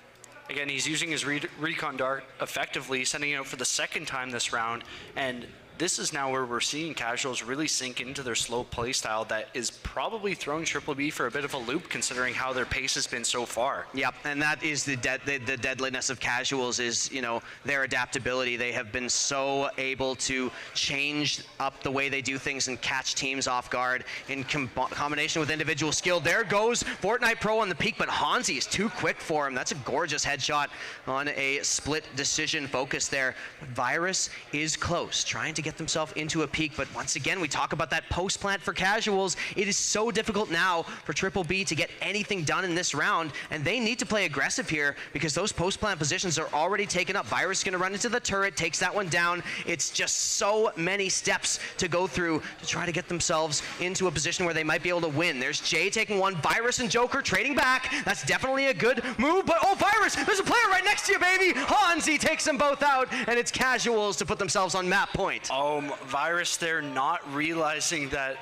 again, he's using his recon dart effectively, sending it out for the 2nd time this round, and this is now where we're seeing casuals really sink into their slow play style that is probably throwing Triple B for a bit of a loop considering how their pace has been so far. Yep, and that is the deadliness of casuals is, you know, their adaptability. They have been so able to change up the way they do things and catch teams off guard in combination with individual skill. There goes Fortnite Pro on the peak, but Hansi is too quick for him. That's a gorgeous headshot on a split decision focus there. Virus is close, trying to get themselves into a peak, but once again, we talk about that post plant for casuals. It is so difficult now for Triple B to get anything done in this round, and they need to play aggressive here because those post plant positions are already taken up. Virus is going to run into the turret, takes that one down. It's just so many steps to go through to try to get themselves into a position where they might be able to win. There's Jay taking one, Virus and Joker trading back. That's definitely a good move, but oh, Virus, there's a player right next to you, baby. Hansi takes them both out, and it's casuals to put themselves on map point. Oh, Virus there not realizing that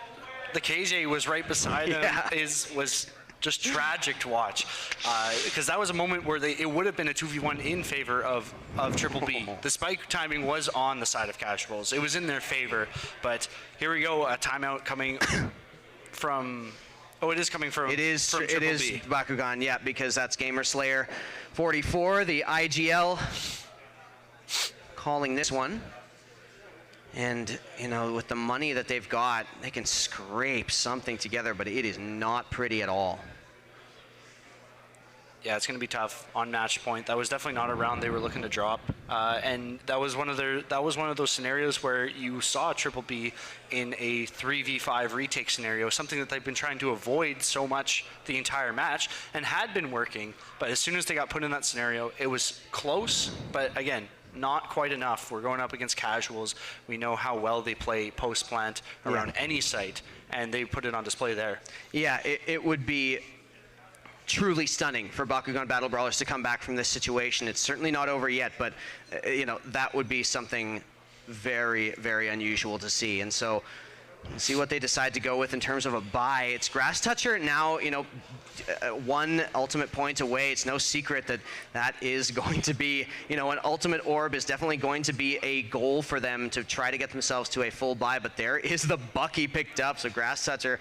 the KJ was right beside him was just tragic to watch, because that was a moment where it would have been a 2v1 in favor of Triple B. The spike timing was on the side of casuals. It was in their favor, but here we go, a timeout coming from... Oh, it is coming from It is from Triple B. Bakugan, yeah, because that's Gamerslayer 44, the IGL calling this one. And, you know, with the money that they've got, they can scrape something together, but it is not pretty at all. Yeah, it's going to be tough on match point. That was definitely not a round they were looking to drop, and that was one of those scenarios where you saw Triple B in a 3v5 retake scenario, something that they've been trying to avoid so much the entire match and had been working. But as soon as they got put in that scenario, it was close, but again, not quite enough. We're going up against casuals. We know how well they play post plant around any site, and they put it on display there. Yeah, it would be truly stunning for Bakugan Battle Brawlers to come back from this situation. It's certainly not over yet, but you know, that would be something very, very unusual to see. And so we'll see what they decide to go with in terms of a buy. It's Grass Toucher now, you know, one ultimate point away. It's no secret that that is going to be, you know, an ultimate orb is definitely going to be a goal for them to try to get themselves to a full buy, but there is the Bucky picked up. So Grass Toucher,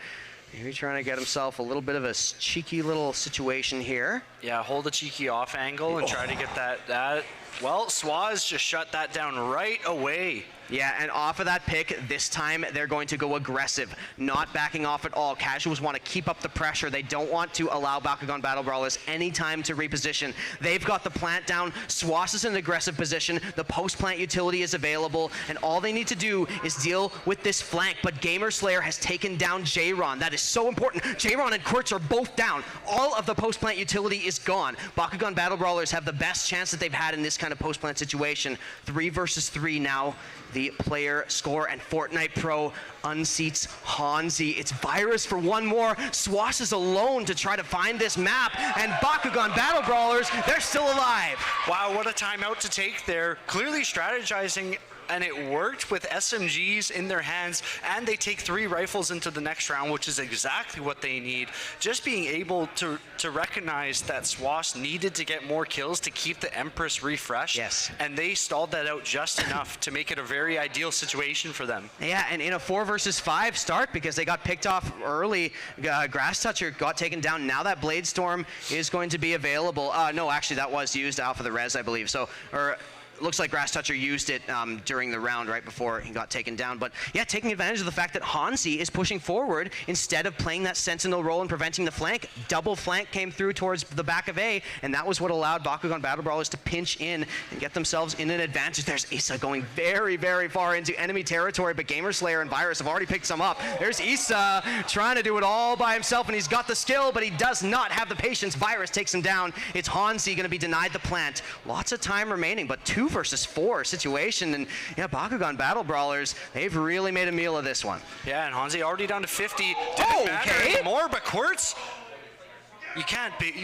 maybe trying to get himself a little bit of a cheeky little situation here. Yeah, hold a cheeky off angle and try to get that. Well, Swaz just shut that down right away. Yeah, and off of that pick, this time they're going to go aggressive, not backing off at all. Casuals want to keep up the pressure. They don't want to allow Bakugan Battle Brawlers any time to reposition. They've got the plant down. Swass is in an aggressive position. The post-plant utility is available, and all they need to do is deal with this flank. But Gamerslayer has taken down J-Ron. That is so important. J-Ron and Quirts are both down. All of the post-plant utility is gone. Bakugan Battle Brawlers have the best chance that they've had in this kind of post-plant situation. 3 versus 3 now. The player score, and Fortnite Pro unseats Hansi. It's Virus for one more. Swash is alone to try to find this map, and Bakugan Battle Brawlers, they're still alive. Wow, what a timeout to take there. Clearly strategizing, and it worked with SMGs in their hands, and they take 3 rifles into the next round, which is exactly what they need. Just being able to recognize that Swass needed to get more kills to keep the Empress refreshed. Yes. And they stalled that out just enough to make it a very ideal situation for them. Yeah, and in a 4 versus 5 start, because they got picked off early, Grass Toucher got taken down. Now that Blade Storm is going to be available. No, actually that was used out for the res, I believe. So, looks like Grass Toucher used it during the round right before he got taken down. But yeah, taking advantage of the fact that Hansi is pushing forward instead of playing that sentinel role and preventing the flank. Double flank came through towards the back of A, and that was what allowed Bakugan Battle Brawlers to pinch in and get themselves in an advantage. There's Issa going very, very far into enemy territory, but Gamerslayer and Virus have already picked some up. There's Issa trying to do it all by himself, and he's got the skill, but he does not have the patience. Virus takes him down. It's Hansi going to be denied the plant. Lots of time remaining, but 2 versus 4 situation, and yeah, Bakugan Battle Brawlers, they've really made a meal of this one. Yeah, and Hansi already down to 50. Didn't matter anymore, but Quirts You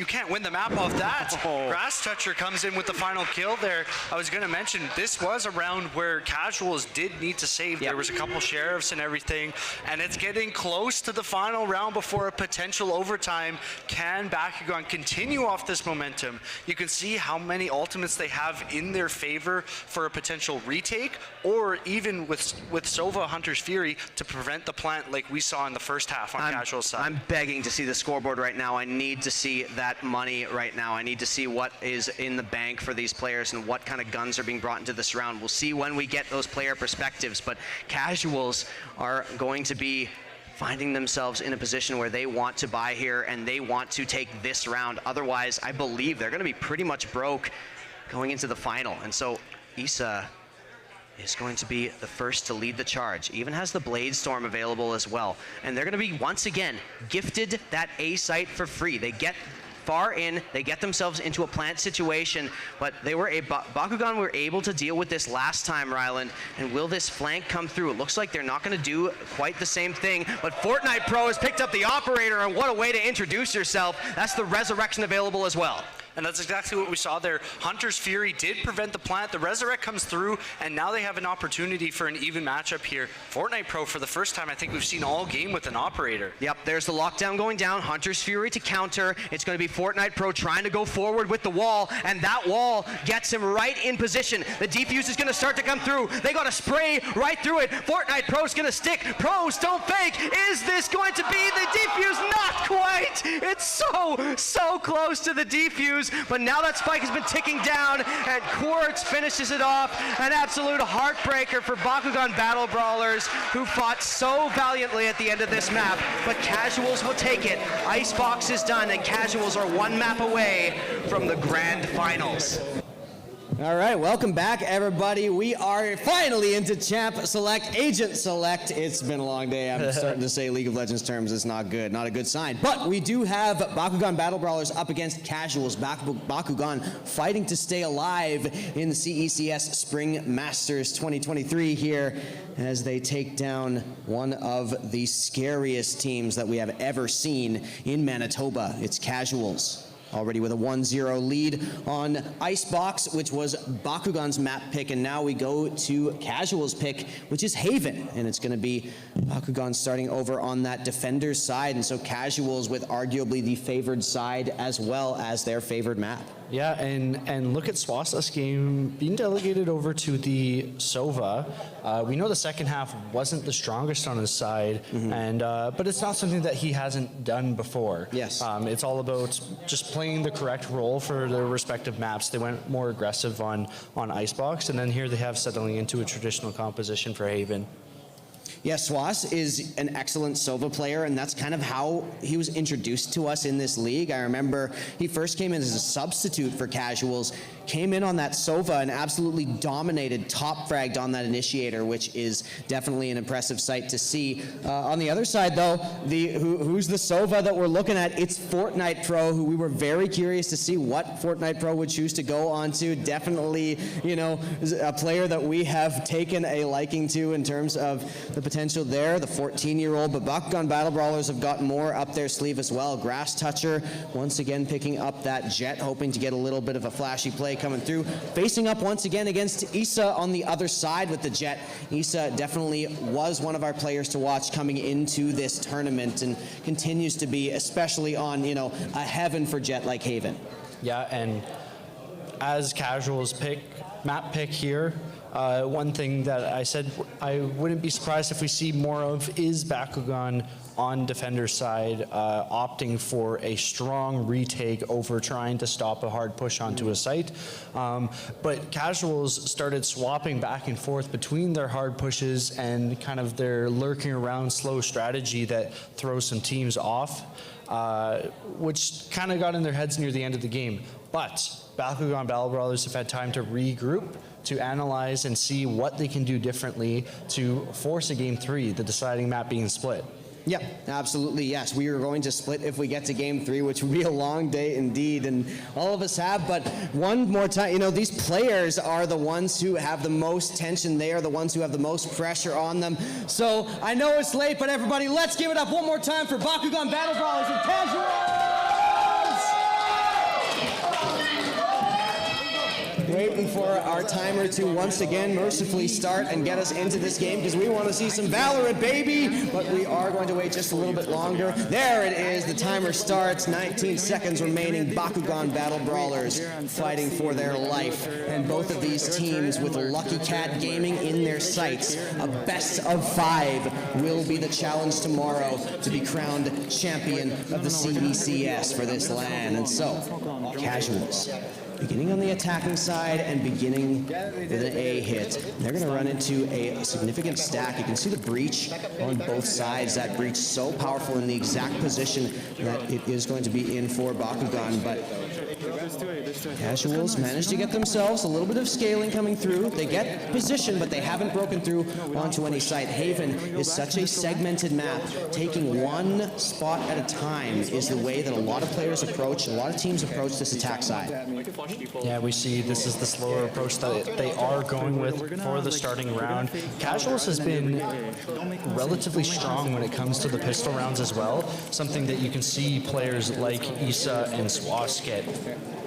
can't win the map off that. Grass Toucher comes in with the final kill there. I was going to mention this was a round where Casuals did need to save. There was a couple sheriffs and everything, and it's getting close to the final round before a potential overtime. Can Bakugan continue off this momentum? You can see how many ultimates they have in their favor for a potential retake, or even with Sova Hunter's Fury to prevent the plant like we saw in the first half on Casual's side. I'm begging to see the scoreboard right now. I need to see that money right now. I need to see what is in the bank for these players and what kind of guns are being brought into this round. We'll see when we get those player perspectives, but Casuals are going to be finding themselves in a position where they want to buy here and they want to take this round. Otherwise, I believe they're going to be pretty much broke going into the final. And so Issa is going to be the first to lead the charge. Even has the Blade Storm available as well. And they're going to be, once again, gifted that A site for free. They get far in, they get themselves into a plant situation, but they were Bakugan were able to deal with this last time, Ryland. And will this flank come through? It looks like they're not going to do quite the same thing, but Fortnite Pro has picked up the operator, and what a way to introduce yourself. That's the resurrection available as well. And that's exactly what we saw there. Hunter's Fury did prevent the plant. The Resurrect comes through, and now they have an opportunity for an even matchup here. Fortnite Pro, for the first time, I think we've seen all game with an operator. Yep, there's the lockdown going down. Hunter's Fury to counter. It's going to be Fortnite Pro trying to go forward with the wall, and that wall gets him right in position. The defuse is going to start to come through. They got to spray right through it. Fortnite Pro's going to stick. Pros don't fake. Is this going to be the defuse? Not quite. It's so close to the defuse. But now that spike has been ticking down, and Quartz finishes it off. An absolute heartbreaker for Bakugan Battle Brawlers, who fought so valiantly at the end of this map. But Casuals will take it. Icebox is done, and Casuals are one map away from the grand finals. All right, welcome back, everybody. We are finally into Champ Select, Agent Select. It's been a long day. I'm starting to say League of Legends terms. It's not good, not a good sign. But we do have Bakugan Battle Brawlers up against Casuals. Bakugan fighting to stay alive in the CECS Spring Masters 2023 here as they take down one of the scariest teams that we have ever seen in Manitoba. It's Casuals. Already with a 1-0 lead on Icebox, which was Bakugan's map pick, and now we go to Casual's pick, which is Haven, and it's going to be Bakugan starting over on that defender's side, and so Casuals with arguably the favored side as well as their favored map. Yeah, and look at Swasta's game being delegated over to the Sova. We know the second half wasn't the strongest on his side, and but it's not something that he hasn't done before. Yes. It's all about just playing the correct role for their respective maps. They went more aggressive on Icebox, and then here they have settling into a traditional composition for Haven. Yeah, Swas is an excellent Sova player, and that's kind of how he was introduced to us in this league. I remember he first came in as a substitute for Casuals, came in on that Sova and absolutely dominated, top fragged on that Initiator, which is definitely an impressive sight to see. On the other side, though, who's the Sova that we're looking at? It's Fortnite Pro, who we were very curious to see what Fortnite Pro would choose to go on to. Definitely, you know, a player that we have taken a liking to in terms of the potential there, the 14-year-old, but Bakugan Battle Brawlers have got more up their sleeve as well. Grass Toucher once again picking up that Jet, hoping to get a little bit of a flashy play coming through. Facing up once again against Issa on the other side with the Jet. Issa definitely was one of our players to watch coming into this tournament and continues to be, especially on, you know, a heaven for Jet like Haven. Yeah, and as Casual's map pick here, one thing that I said I wouldn't be surprised if we see more of is Bakugan on defender's side opting for a strong retake over trying to stop a hard push onto a site. But Casuals started swapping back and forth between their hard pushes and kind of their lurking around slow strategy that throws some teams off, which kind of got in their heads near the end of the game. But Bakugan Battle Brawlers have had time to regroup, to analyze and see what they can do differently to force a game 3, the deciding map being split. Yeah, absolutely, yes. We are going to split if we get to game 3, which would be a long day indeed, and all of us have, but one more time, you know, these players are the ones who have the most tension. They are the ones who have the most pressure on them. So I know it's late, but everybody, let's give it up one more time for Bakugan Battle Brawlers and Casuals! waiting for our timer to once again mercifully start and get us into this game because we want to see some Valorant, baby! But we are going to wait just a little bit longer. There it is. The timer starts. 19 seconds remaining. Bakugan Battle Brawlers fighting for their life. And both of these teams with Lucky Cat Gaming in their sights. A best of 5 will be the challenge tomorrow to be crowned champion of the CECS for this LAN. And so, Casuals, beginning on the attacking side and beginning with an A hit. They're going to run into a significant stack. You can see the breach on both sides. That breach so powerful in the exact position that it is going to be in for Bakugan, but Casuals managed to get themselves a little bit of scaling coming through. They get position, but they haven't broken through onto any site. Haven is such a segmented map. Taking one spot at a time is the way that a lot of players approach, a lot of teams approach this attack side. Yeah, we see this is the slower approach that they are going with for the starting round. Casuals has been relatively strong when it comes to the pistol rounds as well, something that you can see players like Issa and Swas get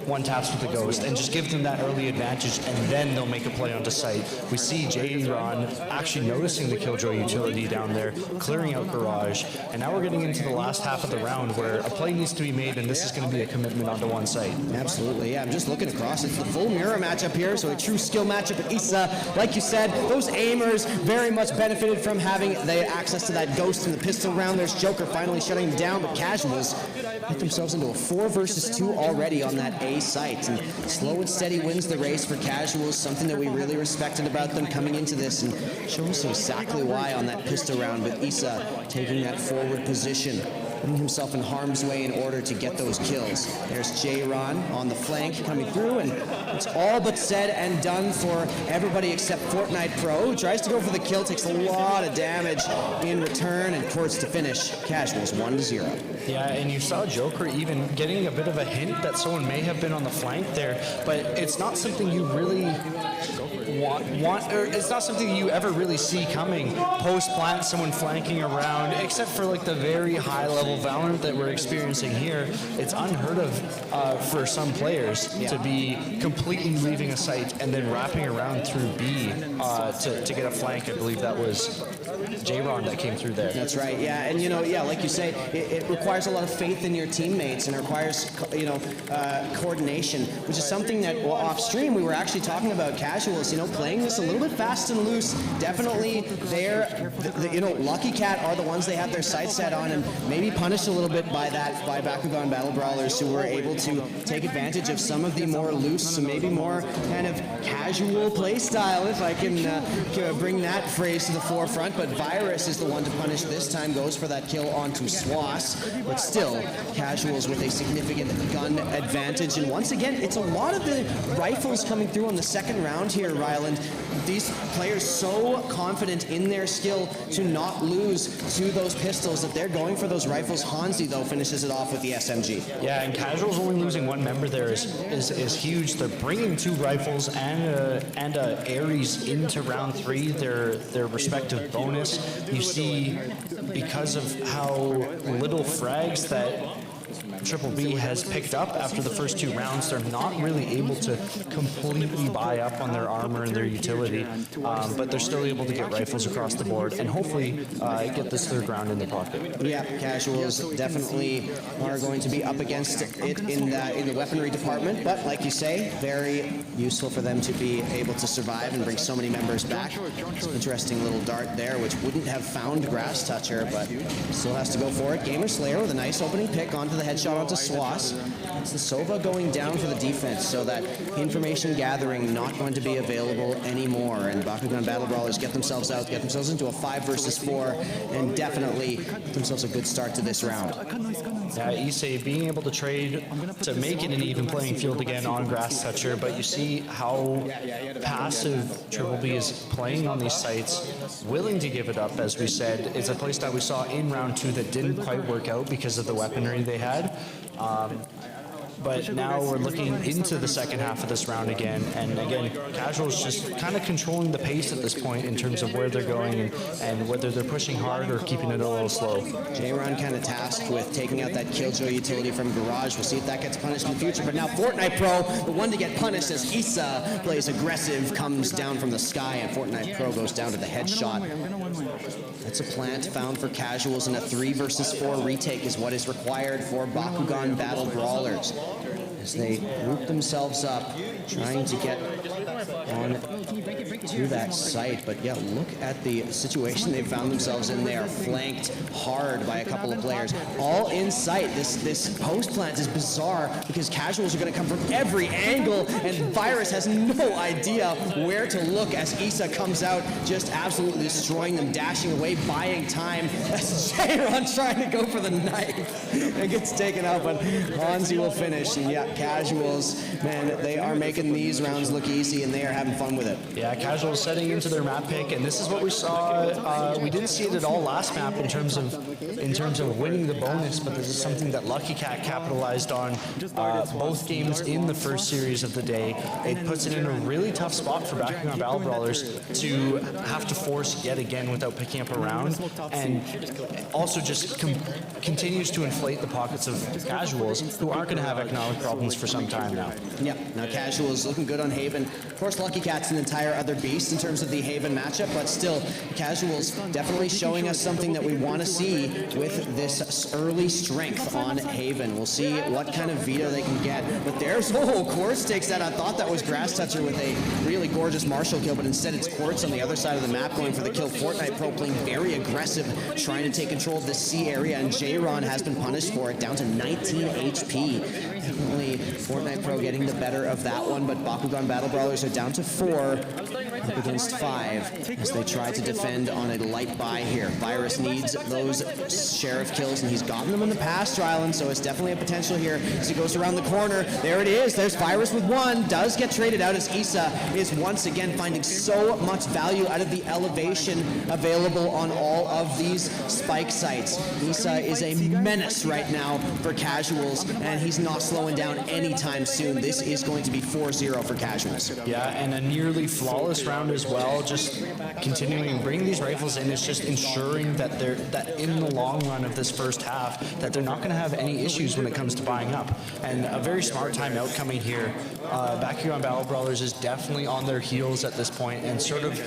one taps with the Ghost and just give them that early advantage, and then they'll make a play onto site. We see J-Ron actually noticing the Killjoy utility down there, clearing out Garage, and now we're getting into the last half of the round where a play needs to be made, and this is going to be a commitment onto one site. Absolutely, yeah. I'm just looking across. It's the full mirror matchup here, so a true skill matchup at Issa. Like you said, those aimers very much benefited from having the access to that Ghost in the pistol round. There's Joker finally shutting him down, but Casuals get themselves into a 4 versus 2 already on that A site. And slow and steady wins the race for Casuals, something that we really respected about them coming into this, and showing us exactly why on that pistol round with Issa taking that forward position, putting himself in harm's way in order to get those kills. There's J-Ron on the flank coming through, and it's all but said and done for everybody except Fortnite Pro, who tries to go for the kill, takes a lot of damage in return, and towards to finish. Casuals 1-0. Yeah, and you saw Joker even getting a bit of a hint that someone may have been on the flank there, but it's not something you really want, or it's not something you ever really see coming. Post-plant, someone flanking around, except for like the very high-level Valorant that we're experiencing here. It's unheard of for some players to be completely leaving a site and then wrapping around through B to get a flank. I believe that was J-Ron that came through there. That's right, yeah, and like you say, it requires a lot of faith in your teammates, and it requires, coordination, which is something that, off stream, we were actually talking about Casuals, playing this a little bit fast and loose. Definitely Lucky Cat are the ones they have their sights set on, and maybe punished a little bit by Bakugan Battle Brawlers, who were able to take advantage of some of the more loose, maybe more kind of casual play style, if I can bring that phrase to the forefront. But Virus is the one to punish this time, goes for that kill onto Swas, but still Casuals with a significant gun advantage. And once again, it's a lot of the rifles coming through on the second round here, Ryland. These players so confident in their skill to not lose to those pistols that they're going for those rifles. Hansi, though, finishes it off with the SMG. Yeah, and Casuals only losing one member there is huge. They're bringing 2 rifles and Ares into round 3, their respective bonus. You see, because of how little frags that Triple B has picked up after the first 2 rounds, they're not really able to completely buy up on their armor and their utility, but they're still able to get rifles across the board and hopefully get this 3rd round in their pocket. Yeah, Casuals definitely are going to be up against it in the weaponry department, but like you say, very useful for them to be able to survive and bring so many members back. It's an interesting little dart there, which wouldn't have found Grass Toucher, but still has to go for it. Gamer Slayer with a nice opening pick onto the headshot onto Swas. It's the Sova going down for the defense, so that information gathering not going to be available anymore. And Bakugan Battle Brawlers get themselves out, get themselves into a 5 versus 4, and definitely get themselves a good start to this round. Yeah, Issei being able to trade to make it an even playing field again on Grass Toucher, but you see how passive Triple B is playing on these sites, willing to give it up, as we said. It's a playstyle we saw in round 2 that didn't quite work out because of the weaponry they had. But now we're looking into the second half of this round again, and again, Casual's just kind of controlling the pace at this point in terms of where they're going and whether they're pushing hard or keeping it a little slow. J-Ron kind of tasked with taking out that Killjoy utility from Garage. We'll see if that gets punished in the future. But now Fortnite Pro, the one to get punished as Issa plays aggressive, comes down from the sky, and Fortnite Pro goes down to the headshot. That's a plant found for Casuals, and a 3 versus 4 retake is what is required for Bakugan Battle Brawlers, as they group themselves up, trying to get on to that site. But yeah, look at the situation they found themselves in. They are flanked hard by a couple of players, all in sight. This post plant is bizarre because Casuals are going to come from every angle, and Virus has no idea where to look as Issa comes out, just absolutely destroying them, dashing away, buying time as J-Ron trying to go for the knife. It gets taken out, but Hansi will finish. And yeah, Casuals, man, they are making these rounds look easy, and they are having fun with it. Yeah, Casuals setting into their map pick, and this is what we saw. We didn't see it at all last map in terms of winning the bonus, but this is something that Lucky Cat capitalized on both games in the first series of the day. It puts it in a really tough spot for Bakugan Battle Brawlers to have to force yet again without picking up a round, and also just continues to inflate the pockets of Casuals, who aren't going to have economic problems for some time now. Yeah, now Casuals looking good on Haven. Of course, Lucky Cat's an entire other beast in terms of the Haven matchup, but still, Casuals definitely showing us something that we want to see with this early strength on Haven. We'll see what kind of veto they can get. But there's, Quartz takes that. I thought that was Grass Toucher with a really gorgeous Marshall kill, but instead it's Quartz on the other side of the map going for the kill. Fortnite Pro playing very aggressive, trying to take control of this C area, and J-Ron has been punished for it, down to 19 HP. Definitely Fortnite Pro getting the better of that one, but Bakugan Battle Brawlers are down to 4 up against 5 as they try to defend on a light buy here. Virus needs those Sheriff kills, and he's gotten them in the past, Rylan, so it's definitely a potential here as he goes around the corner. There it is. There's Virus with 1. Does get traded out as Issa is once again finding so much value out of the elevation available on all of these spike sites. Issa is a menace right now for Casuals, and he's not slowing down anytime soon. This is going to be 4-0 for Casuals. Yeah, and a nearly flawless round as well. Just continuing bringing these rifles in is just ensuring that in the long run of this first half that they're not going to have any issues when it comes to buying up. And a very smart timeout coming here. Bakugan Battle Brawlers is definitely on their heels at this point and sort of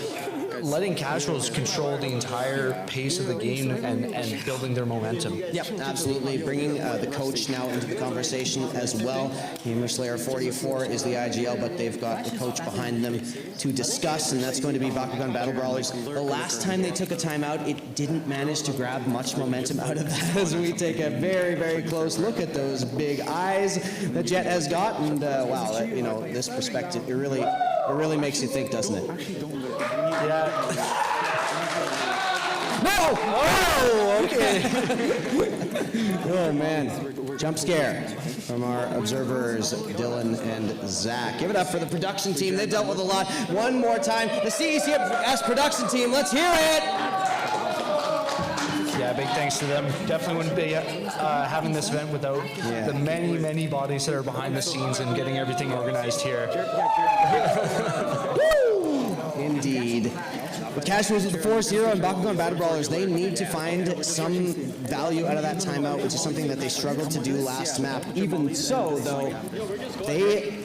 letting Casuals control the entire pace of the game and building their momentum. Yep, absolutely. Bringing the coach now into the conversation as well. Gamer Slayer 44 is the IGL, but they've got the coach behind them to discuss, and that's going to be Bakugan Battle Brawlers. The last time they took a timeout, it didn't manage to grab much momentum out of that as we take a very, very close look at those big eyes that Jet has got, and wow, this perspective, it really makes you think, doesn't it? Yeah. No! Oh, okay. Oh, man. Jump scare from our observers, Dylan and Zach. Give it up for the production team. They've dealt with a lot. One more time, the CECS production team. Let's hear it! Yeah, big thanks to them. Definitely wouldn't be having this event without the many, many bodies that are behind the scenes and getting everything organized here. Indeed. But Casuals is 4-0, and Bakugan Battle Brawlers, they need to find some value out of that timeout, which is something that they struggled to do last map. Even so, though, they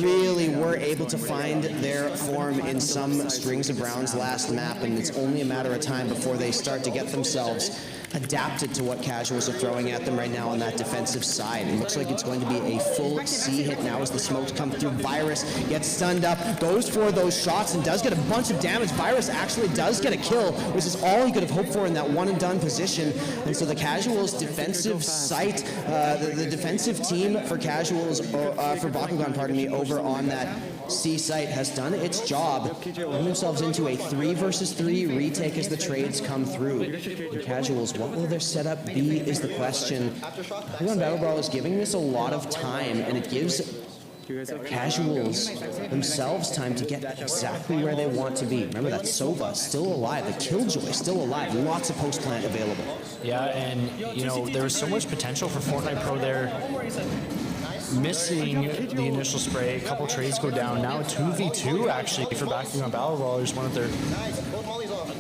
really were able to find their form in some strings of rounds last map, and it's only a matter of time before they start to get themselves adapted to what Casuals are throwing at them right now on that defensive side. It looks like it's going to be a full C hit now as the smokes come through. Virus gets stunned up, goes for those shots, and does get a bunch of damage. Virus actually does get a kill, which is all he could have hoped for in that one and done position. And so the Casuals defensive site, the defensive team for Casuals, for Bakugan, pardon me, over on that C site has done its job, putting themselves into a 3 versus 3 retake as the trades come through. The Casuals, what will their setup be is the question. Bakugan Battle Brawl is giving this a lot of time, and it gives Casuals themselves time to get exactly where they want to be. Remember that Sova still alive, the Killjoy still alive, lots of post plant available. Yeah, and there was so much potential for Fortnite Pro there. missing the initial spray. A couple trades go down. Now 2v2 actually for Bakugan Battle Brawlers, one of their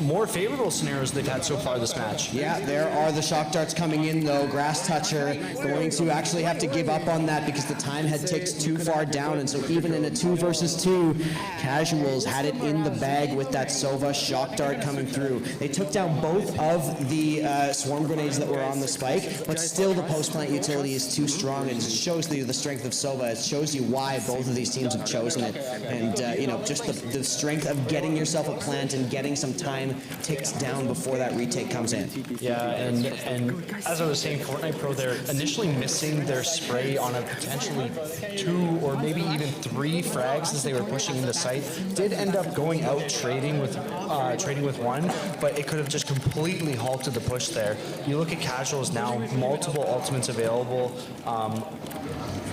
more favorable scenarios they've had so far this match. Yeah, there are the shock darts coming in though. Grass Toucher going to actually have to give up on that because the time had ticked too far down, and so even in a 2 versus 2, Casuals had it in the bag with that Sova shock dart coming through. They took down both of the swarm grenades that were on the spike, but still the post-plant utility is too strong, and it shows you the strength of Sova. It shows you why both of these teams have chosen it, and you know, just the strength of getting yourself a plant and getting some time ticked down before that retake comes in. Yeah, and as I was saying, Fortnite Pro, they're initially missing their spray on a potentially 2 or maybe even 3 frags as they were pushing into site. Did end up going out trading with one, but it could have just completely halted the push there. You look at Casuals now, multiple ultimates available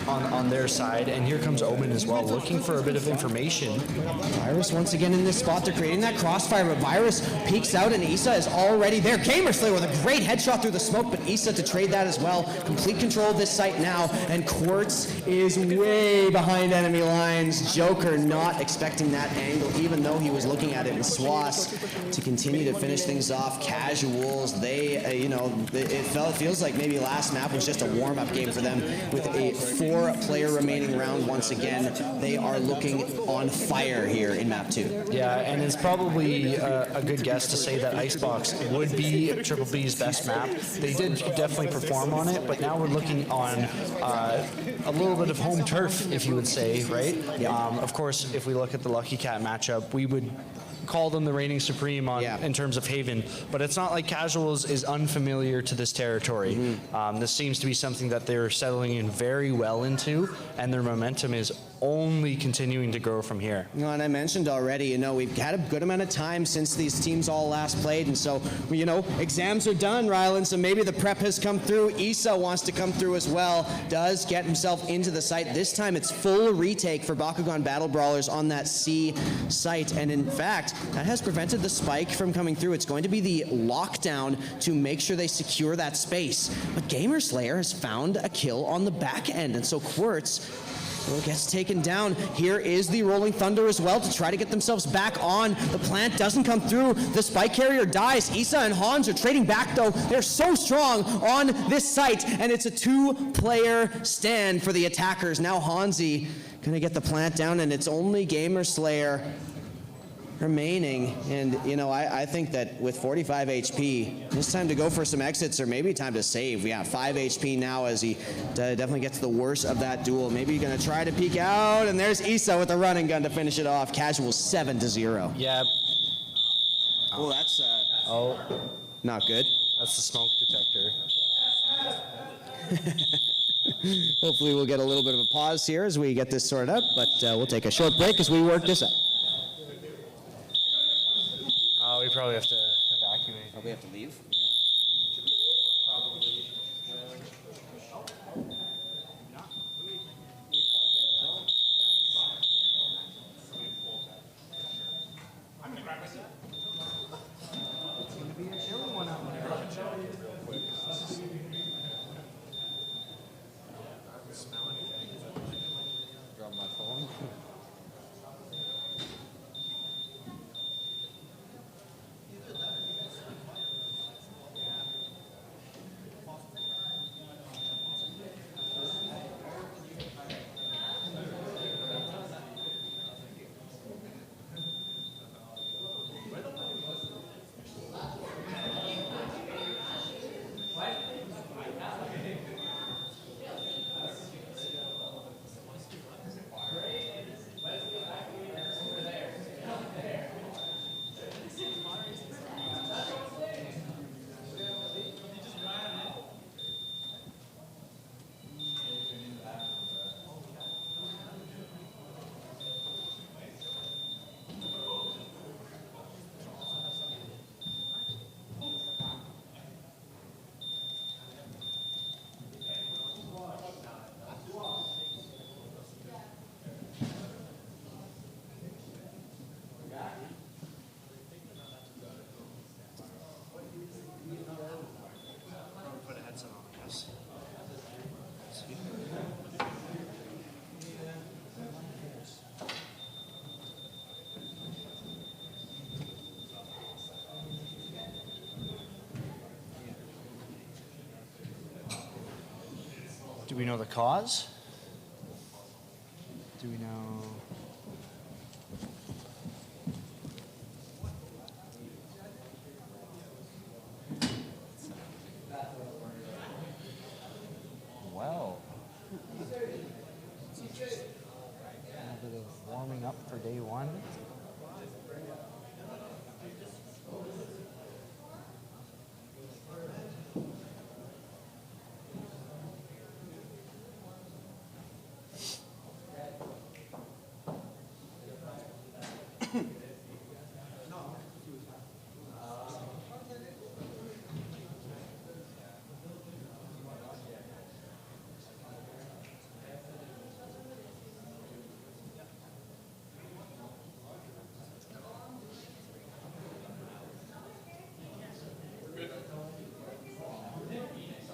on their side, and here comes Omen as well, looking for a bit of information. Virus once again in this spot. They're creating that crossfire, but Virus peeks out, and Issa is already there. Gamerslayer with a great headshot through the smoke, but Issa to trade that as well. Complete control of this site now, and Quartz is way behind enemy lines. Joker not expecting that angle, even though he was looking at it. And Swass to continue to finish things off. Casuals, they, you know, it feels like maybe last map was just a warm-up game for them with a 4-player remaining round. Once again, they are looking on fire here in map 2. Yeah, and it's probably a good guess to say that Icebox would be Triple B's best map. They did definitely perform on it, but now we're looking on a little bit of home turf, if you would say, right? Yeah. Of course, if we look at the Lucky Cat matchup, we would call them the reigning supreme in terms of Haven, but it's not like Casuals is unfamiliar to this territory. This seems to be something that they're settling in very well into, and their momentum is only continuing to grow from here. You know, and I mentioned already, you know, we've had a good amount of time since these teams all last played, and so, you know, exams are done, Rylan, so maybe the prep has come through. Issa wants to come through as well, does get himself into the site. This time it's full retake for Bakugan Battle Brawlers on that C site, and in fact, that has prevented the spike from coming through. It's going to be the lockdown to make sure they secure that space. But Gamerslayer has found a kill on the back end, and so Quartz gets taken down. Here is the Rolling Thunder as well to try to get themselves back on. The plant doesn't come through. The spike carrier dies. Issa and Hans are trading back though. They're so strong on this site, and it's a 2-player stand for the attackers. Now Hansi gonna get the plant down, and it's only Gamerslayer remaining, and you know, I think that with 45 HP, it's time to go for some exits, or maybe time to save. Yeah, 5 HP now as he definitely gets the worst of that duel. Maybe gonna try to peek out, and there's Issa with the running gun to finish it off. Casual 7-0. Yeah. Oh, that's not good. That's the smoke detector. Hopefully we'll get a little bit of a pause here as we get this sorted out, but we'll take a short break as we work this out. We probably have to evacuate. Probably have to leave? Probably. I'm gonna grab my seat. It's gonna be a chilly one out there. Real quick. I don't smell anything. Grab my phone. Do we know the cause? Do we know? Well, a little bit of warming up for day one.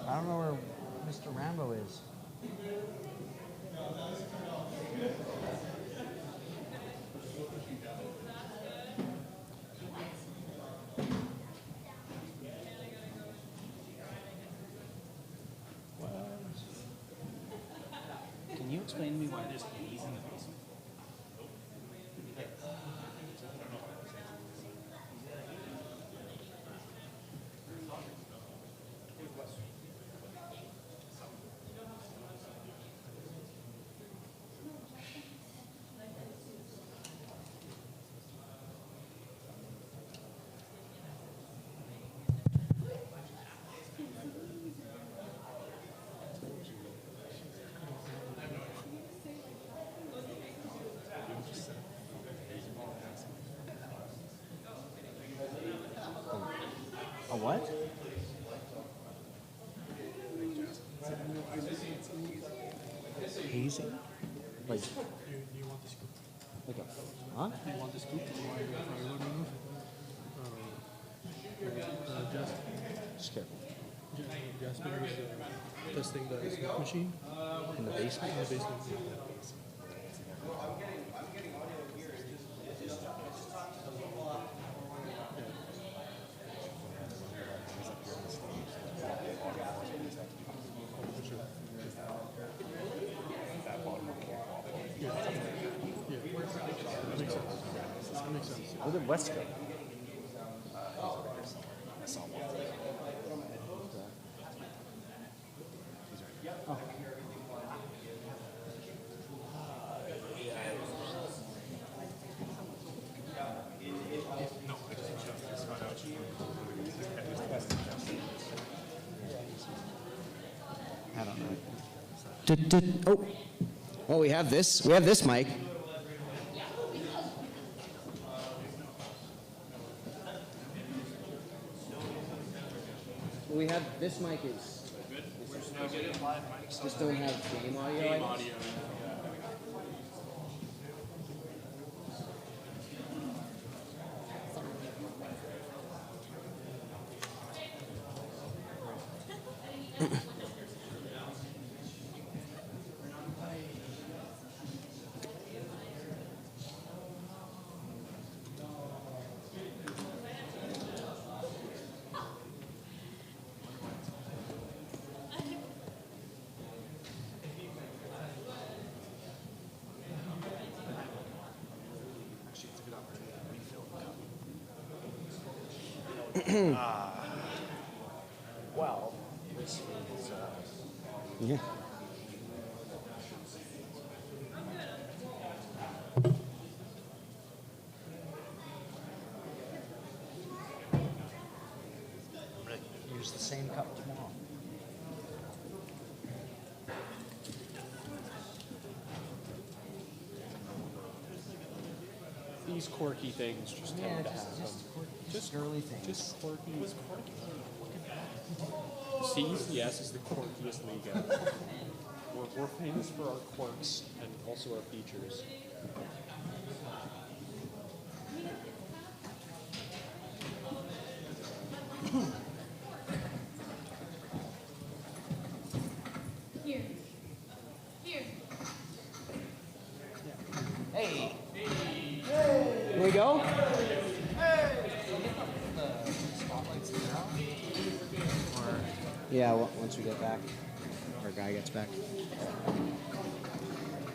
I don't know where Mr. Rambo is. Can you explain to me why there's keys in the basement? A what? Hazing? Like, Do you want the scoop? like a, huh? Do you want the scoop? Do you want to go for a load move? Just. Just careful. Jasper is testing the smoke machine. In the basement? In the basement. Where did West go? Oh. I don't know. Oh, well, we have this. We have this mic. We have this mic is. Just don't have game audio. Game audio. Well, this is. Yeah. I'm going to use the same cup tomorrow. These quirky things just Yeah, tend to just have them. quirky, just girly things. Just quirky. CECS is the quirkiest league ever. We're famous for our quirks and also our features. Here. Here. Hey! Here we go. Yeah, once we get back. Our guy gets back.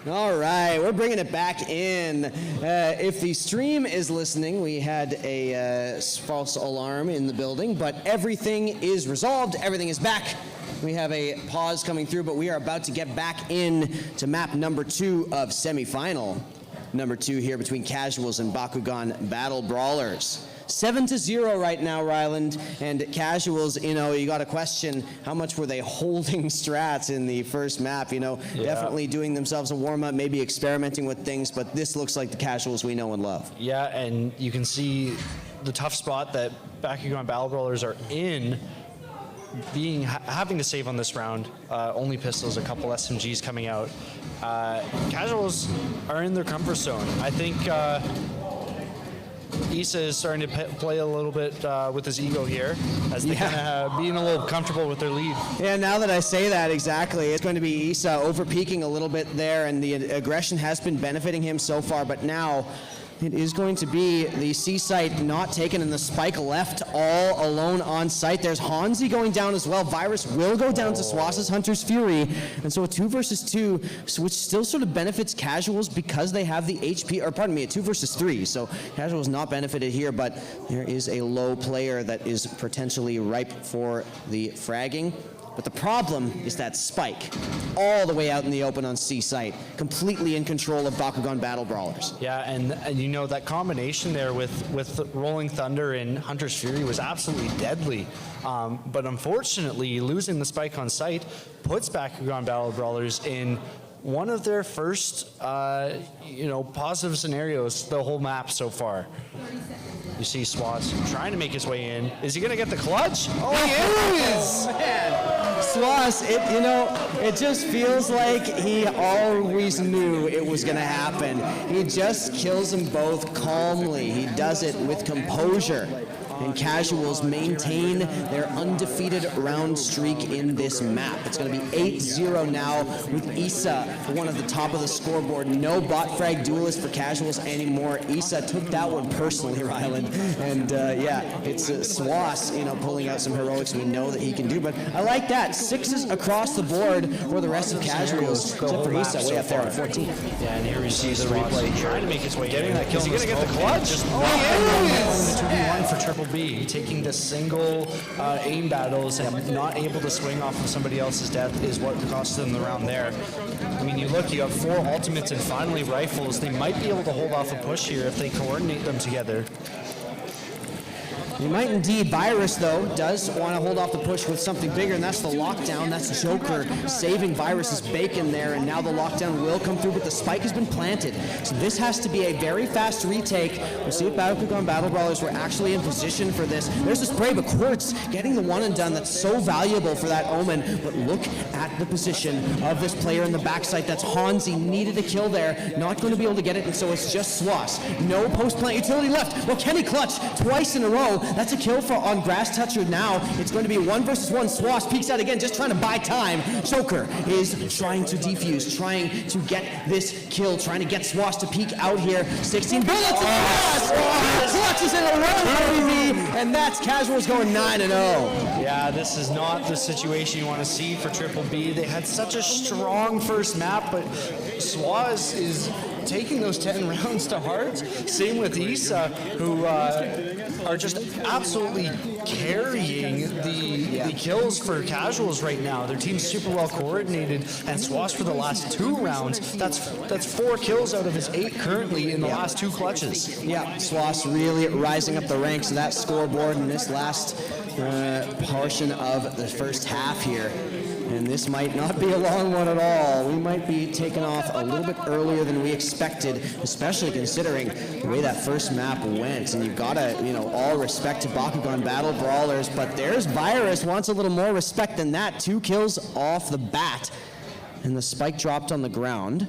All right, we're bringing it back in. If the stream is listening, we had a false alarm in the building, but everything is resolved. Everything is back. We have a pause coming through, but we are about to get back in to map number 2 of semifinal. Number 2 here between Casuals and Bakugan Battle Brawlers. 7-0 right now, Ryland, and Casuals, you know, you got to question how much were they holding strats in the first map, you know, definitely doing themselves a warm-up, maybe experimenting with things, but this looks like the Casuals we know and love. Yeah, and you can see the tough spot that Bakugan Battle Brawlers are in, having to save on this round. Only pistols, a couple SMGs coming out. Casuals are in their comfort zone. I think Issa is starting to play a little bit with his ego here, as they kind of being a little comfortable with their lead. Yeah, now that I say that, exactly, it's going to be Issa over-peaking a little bit there, and the aggression has been benefiting him so far, but now it is going to be the C site not taken and the spike left all alone on site. There's Hansi going down as well. Virus will go down to Swas's Hunter's Fury. And so a 2 versus 2, which still sort of benefits Casuals because they have the HP, or pardon me, a 2 versus 3. So Casuals not benefited here, but there is a low player that is potentially ripe for the fragging. But the problem is that spike all the way out in the open on C site, completely in control of Bakugan Battle Brawlers. Yeah, and you know, that combination there with Rolling Thunder and Hunter's Fury was absolutely deadly. But unfortunately, losing the spike on site puts Bakugan Battle Brawlers in one of their first, positive scenarios the whole map so far. You see Swats trying to make his way in. Is he going to get the clutch? Oh, he is! Man. Swas, it just feels like he always knew it was going to happen. He just kills them both calmly. He does it with composure. And Casuals maintain their undefeated round streak in this map. It's going to be 8-0 now with Issa for one of the top of the scoreboard. No bot frag duelist for Casuals anymore. Issa took that one personally, Ryland. And it's Swas, pulling out some heroics we know that he can do. But I like that. 6s across the board for the rest of Casuals. Except for Issa, way up there at 14. Yeah, and here we see the replay trying to make his way in. Is he going to get the clutch? Oh, he is! 2v1 for Triple B, taking the single aim battles and not able to swing off of somebody else's death is what cost them the round there. I mean, you have 4 ultimates and finally rifles. They might be able to hold off a push here if they coordinate them together. You might indeed. Virus, though, does want to hold off the push with something bigger, and that's the lockdown. That's Joker saving Virus's bacon there, and now the lockdown will come through, but the spike has been planted. So this has to be a very fast retake. We'll see if Bakugan Battle Brawlers were actually in position for this. There's the spray, but Quartz getting the one and done. That's so valuable for that Omen, but look at the position of this player in the backside. That's Hansi, needed a kill there. Not going to be able to get it, and so it's just Swas. No post-plant utility left. Well, Kenny clutch twice in a row. That's a kill on Grass Toucher now. It's going to be 1 versus 1. Swas peeks out again, just trying to buy time. Joker is trying to defuse, trying to get this kill, trying to get Swas to peek out here. 16 bullets. Clutch is in a row, baby, and that's Casuals going 9-0. Yeah, this is not the situation you want to see for Triple B. They had such a strong first map, but Swas is taking those 10 rounds to heart. Same with Issa, who are just absolutely carrying the kills for Casuals right now. Their team's super well coordinated, and Swas for the last 2 rounds, that's 4 kills out of his 8 currently in the last 2 clutches. Yeah, Swas really rising up the ranks of that scoreboard in this last portion of the first half here. And this might not be a long one at all. We might be taking off a little bit earlier than we expected, especially considering the way that first map went. And you've got to, all respect to Bakugan Battle Brawlers, but there's Virus, wants a little more respect than that. 2 kills off the bat. And the spike dropped on the ground.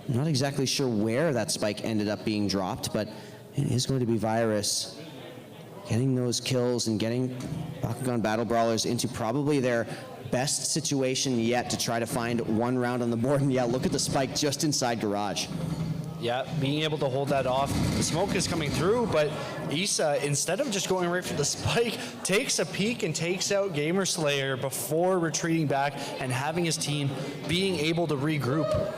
I'm not exactly sure where that spike ended up being dropped, but it is going to be Virus getting those kills and getting Bakugan Battle Brawlers into probably their best situation yet to try to find 1 round on the board. And yeah, look at the spike just inside Garage. Yeah, being able to hold that off. The smoke is coming through, but Issa, instead of just going right for the spike, takes a peek and takes out Gamer Slayer before retreating back and having his team being able to regroup.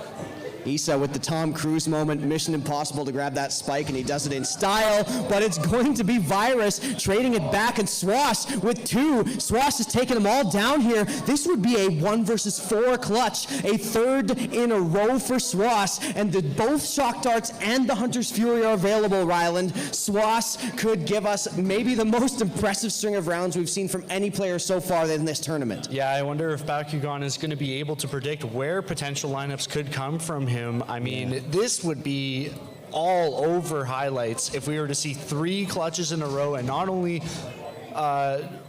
Issa with the Tom Cruise moment, mission impossible to grab that spike, and he does it in style, but it's going to be Virus trading it back, and Swass with 2. Swass is taking them all down here. This would be a 1 versus 4 clutch, a 3rd in a row for Swass, and both Shock Darts and the Hunter's Fury are available, Ryland. Swass could give us maybe the most impressive string of rounds we've seen from any player so far in this tournament. Yeah, I wonder if Bakugan is going to be able to predict where potential lineups could come from him. I mean, this would be all over highlights if we were to see 3 clutches in a row, and not only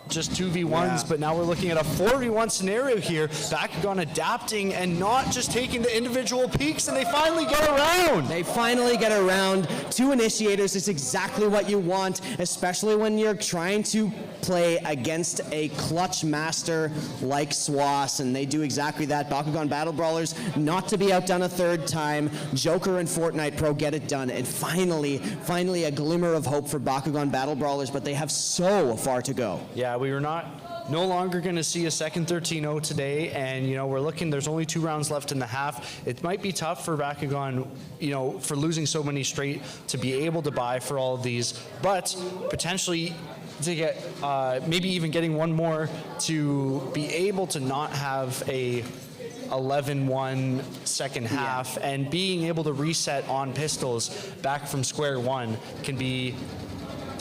just 2v1s, but now we're looking at a 4v1 scenario here. Bakugan adapting and not just taking the individual peaks, and they finally get around. They finally get around. 2 initiators is exactly what you want, especially when you're trying to play against a clutch master like Swass, and they do exactly that. Bakugan Battle Brawlers not to be outdone a 3rd time. Joker and Fortnite Pro get it done, and finally a glimmer of hope for Bakugan Battle Brawlers, but they have so far to go. Yeah, we were no longer going to see a second 13-0 today, and we're looking, there's only 2 rounds left in the half. It might be tough for Bakugan, for losing so many straight, to be able to buy for all of these, but potentially to get maybe even getting 1 more to be able to not have a 11-1 second half, and being able to reset on pistols back from square one can be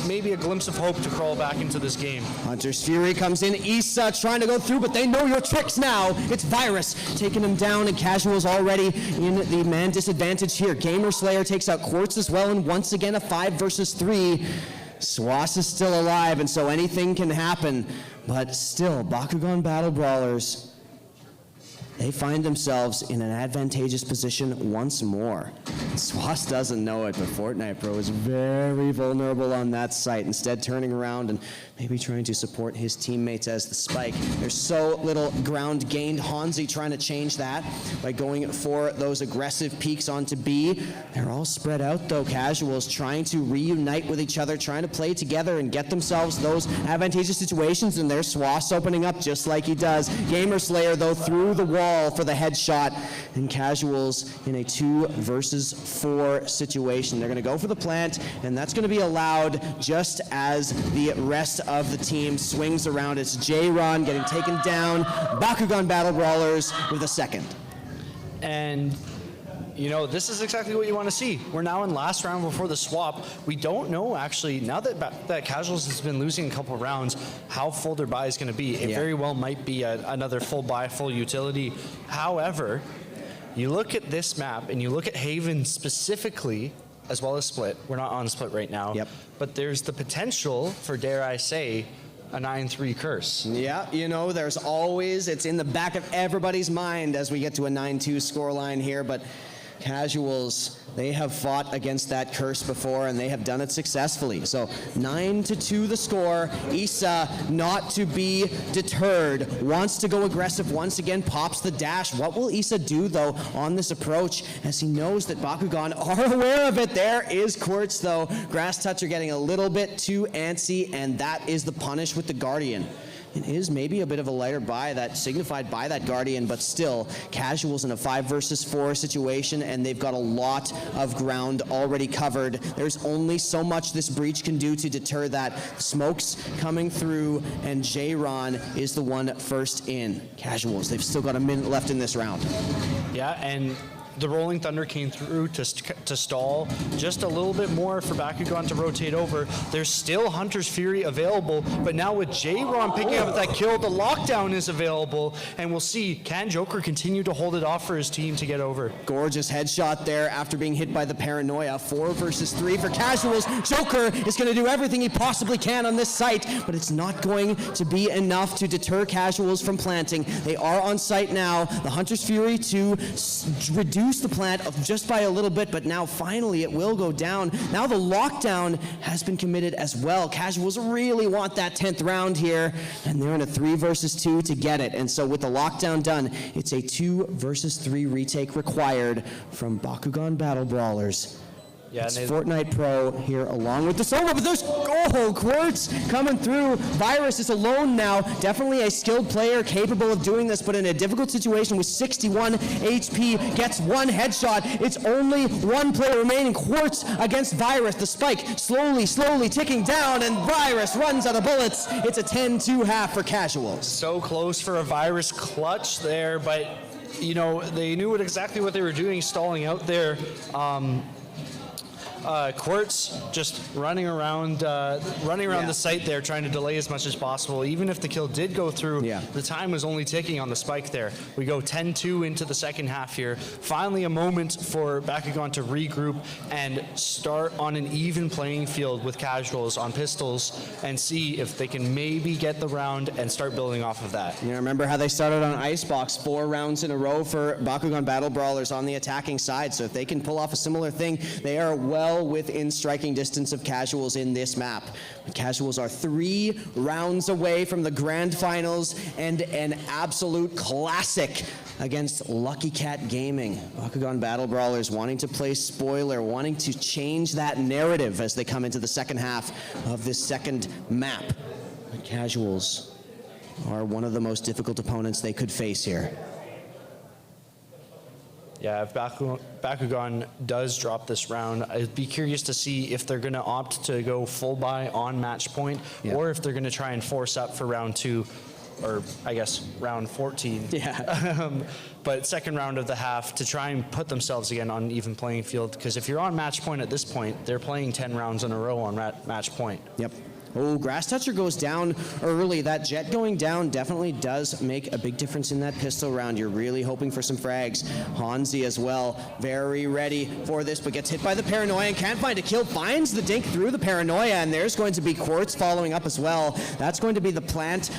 maybe a glimpse of hope to crawl back into this game. Hunter's Fury comes in. Issa trying to go through, but they know your tricks now. It's Virus taking him down, and Casual's already in the man disadvantage here. Gamer Slayer takes out Quartz as well, and once again a 5 versus 3. Swass is still alive, and so anything can happen. But still, Bakugan Battle Brawlers, they find themselves in an advantageous position once more. Swass doesn't know it, but Fortnite Pro is very vulnerable on that site, instead turning around and maybe trying to support his teammates as the spike. There's so little ground gained. Hanzi trying to change that by going for those aggressive peaks onto B. They're all spread out though. Casuals trying to reunite with each other, trying to play together and get themselves those advantageous situations, and there's Swass opening up just like he does. Gamer Slayer though through the wall for the headshot, and Casuals in a 2 versus 4 situation. They're going to go for the plant, and that's going to be allowed just as the rest of the team swings around. It's J-Ron getting taken down. Bakugan Battle Brawlers with a second. And this is exactly what you want to see. We're now in last round before the swap. We don't know, actually, now that Casuals has been losing a couple rounds, how full their buy is going to be. It very well might be another full buy, full utility. However, you look at this map, and you look at Haven specifically, as well as Split. We're not on Split right now. Yep. But there's the potential for, dare I say, a 9-3 curse. Yeah, there's always, it's in the back of everybody's mind as we get to a 9-2 scoreline here, but Casuals, they have fought against that curse before, and they have done it successfully. So 9-2 the score. Issa, not to be deterred, wants to go aggressive once again, pops the dash. What will Issa do though on this approach, as he knows that Bakugan are aware of it? There is Quartz though. Grass Toucher getting a little bit too antsy, and that is the punish with the Guardian. It is maybe a bit of a lighter buy that signified by that Guardian, but still, Casuals in a 5 versus 4 situation, and they've got a lot of ground already covered. There's only so much this breach can do to deter that. Smokes coming through, and J-Ron is the one first in. Casuals, they've still got a minute left in this round. Yeah, and the Rolling Thunder came through to stall just a little bit more for Bakugan to rotate over. There's still Hunter's Fury available, but now with J-Ron picking up that kill, the lockdown is available, and we'll see, can Joker continue to hold it off for his team to get over? Gorgeous headshot there after being hit by the Paranoia. 4 versus 3 for Casuals. Joker is going to do everything he possibly can on this site, but it's not going to be enough to deter Casuals from planting. They are on site now. The Hunter's Fury to reduce the plant just by a little bit, but now finally it will go down. Now the lockdown has been committed as well. Casuals really want that 10th round here, and they're in a 3 versus 2 to get it. And so with the lockdown done, it's a 2 versus 3 retake required from Bakugan Battle Brawlers. Yeah, It's and Fortnite Pro here along with the solo, but there's Quartz coming through. Virus is alone now. Definitely a skilled player capable of doing this, but in a difficult situation with 61 HP, gets one headshot. It's only one player remaining. Quartz against Virus. The spike slowly ticking down, and Virus runs out of bullets. It's a 10-2 half for Casuals. So close for a Virus clutch there, but you know, they knew exactly what they were doing, stalling out there. Quartz just running around the site there, trying to delay as much as possible. Even if the kill did go through, the time was only ticking on the spike there. We go 10-2 into the second half here. Finally, a moment for Bakugan to regroup and start on an even playing field with Casuals on pistols and see if they can maybe get the round and start building off of that. You remember how they started on Icebox 4 rounds in a row for Bakugan Battle Brawlers on the attacking side. So if they can pull off a similar thing, they are well within striking distance of Casuals in this map. Casuals are 3 rounds away from the grand finals and an absolute classic against Lucky Cat Gaming. Bakugan Battle Brawlers wanting to play spoiler, wanting to change that narrative as they come into the second half of this second map. The Casuals are one of the most difficult opponents they could face here. Yeah, if Bakugan does drop this round, I'd be curious to see if they're going to opt to go full buy on match point, or if they're going to try and force up for round 2, or I guess round 14. Yeah. But second round of the half to try and put themselves again on an even playing field, because if you're on match point at this point, they're playing 10 rounds in a row on match point. Yep. Oh, Grass Toucher goes down early. That jet going down definitely does make a big difference in that pistol round. You're really hoping for some frags. Hansi as well, very ready for this, but gets hit by the Paranoia and can't find a kill. Finds the dink through the Paranoia, and there's going to be Quartz following up as well. That's going to be the plant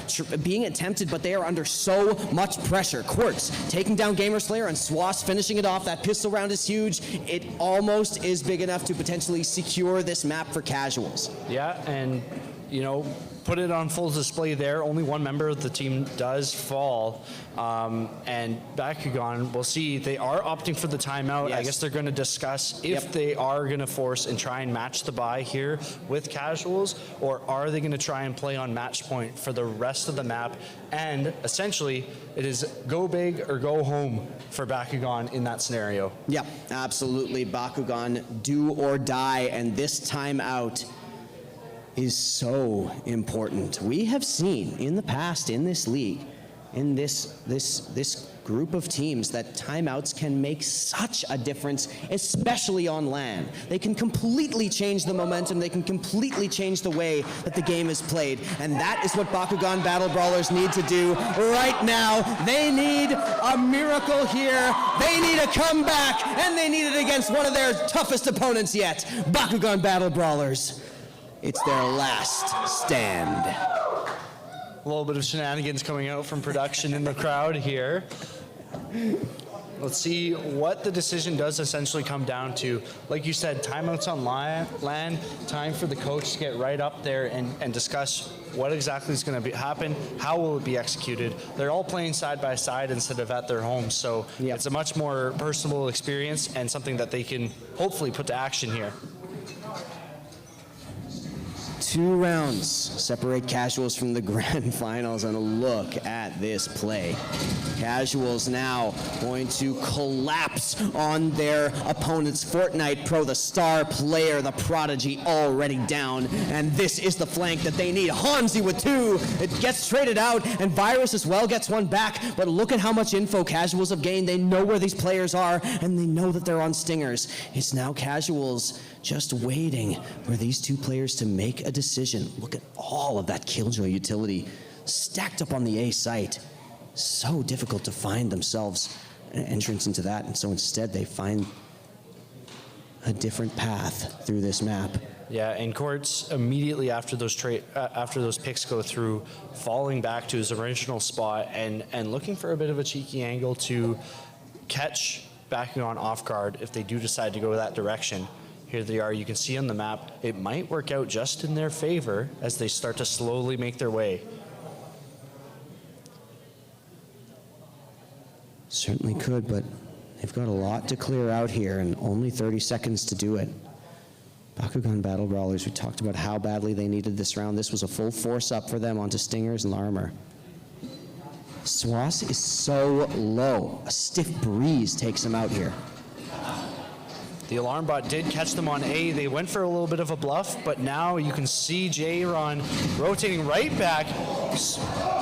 being attempted, but they are under so much pressure. Quartz taking down Gamer Slayer and Swass finishing it off. That pistol round is huge. It almost is big enough to potentially secure this map for Casuals. Yeah, and you know, put it on full display there. Only one member of the team does fall. And Bakugan, we'll see, they are opting for the timeout. Yes. I guess they're going to discuss if they are going to force and try and match the buy here with Casuals, or are they going to try and play on match point for the rest of the map. And essentially, it is go big or go home for Bakugan in that scenario. Yep, absolutely. Bakugan, do or die, and this timeout is so important. We have seen in the past in this league, in this group of teams, that timeouts can make such a difference, especially on LAN. They can completely change the momentum. They can completely change the way that the game is played. And that is what Bakugan Battle Brawlers need to do right now. They need a miracle here. They need a comeback, and they need it against one of their toughest opponents yet, Bakugan Battle Brawlers. It's their last stand. A little bit of shenanigans coming out from production in the crowd here. Let's see what the decision does essentially come down to. Like you said, timeouts on LAN, time for the coach to get right up there and discuss what exactly is going to happen, how will it be executed. They're all playing side by side instead of at their homes, so it's a much more personal experience and something that they can hopefully put to action here. 2 rounds separate Casuals from the grand finals, and look at this play. Casuals now going to collapse on their opponent's Fortnite Pro, the star player, the prodigy, already down, and this is the flank that they need. Hansi with 2, it gets traded out, and Virus as well gets one back, but look at how much info Casuals have gained. They know where these players are, and they know that they're on stingers. It's now Casuals just waiting for these 2 players to make a decision. Look at all of that Killjoy utility stacked up on the A site. So difficult to find themselves an entrance into that, and so instead they find a different path through this map. Yeah, and Quartz immediately after those picks go through, falling back to his original spot and looking for a bit of a cheeky angle to catch Bakugan off guard if they do decide to go that direction. Here they are. You can see on the map, it might work out just in their favor as they start to slowly make their way. Certainly could, but they've got a lot to clear out here and only 30 seconds to do it. Bakugan Battle Brawlers, we talked about how badly they needed this round. This was a full force up for them onto Stingers and Larmer. CECS is so low. A stiff breeze takes him out here. The alarm bot did catch them on A. They went for a little bit of a bluff, but now you can see J-Ron rotating right back.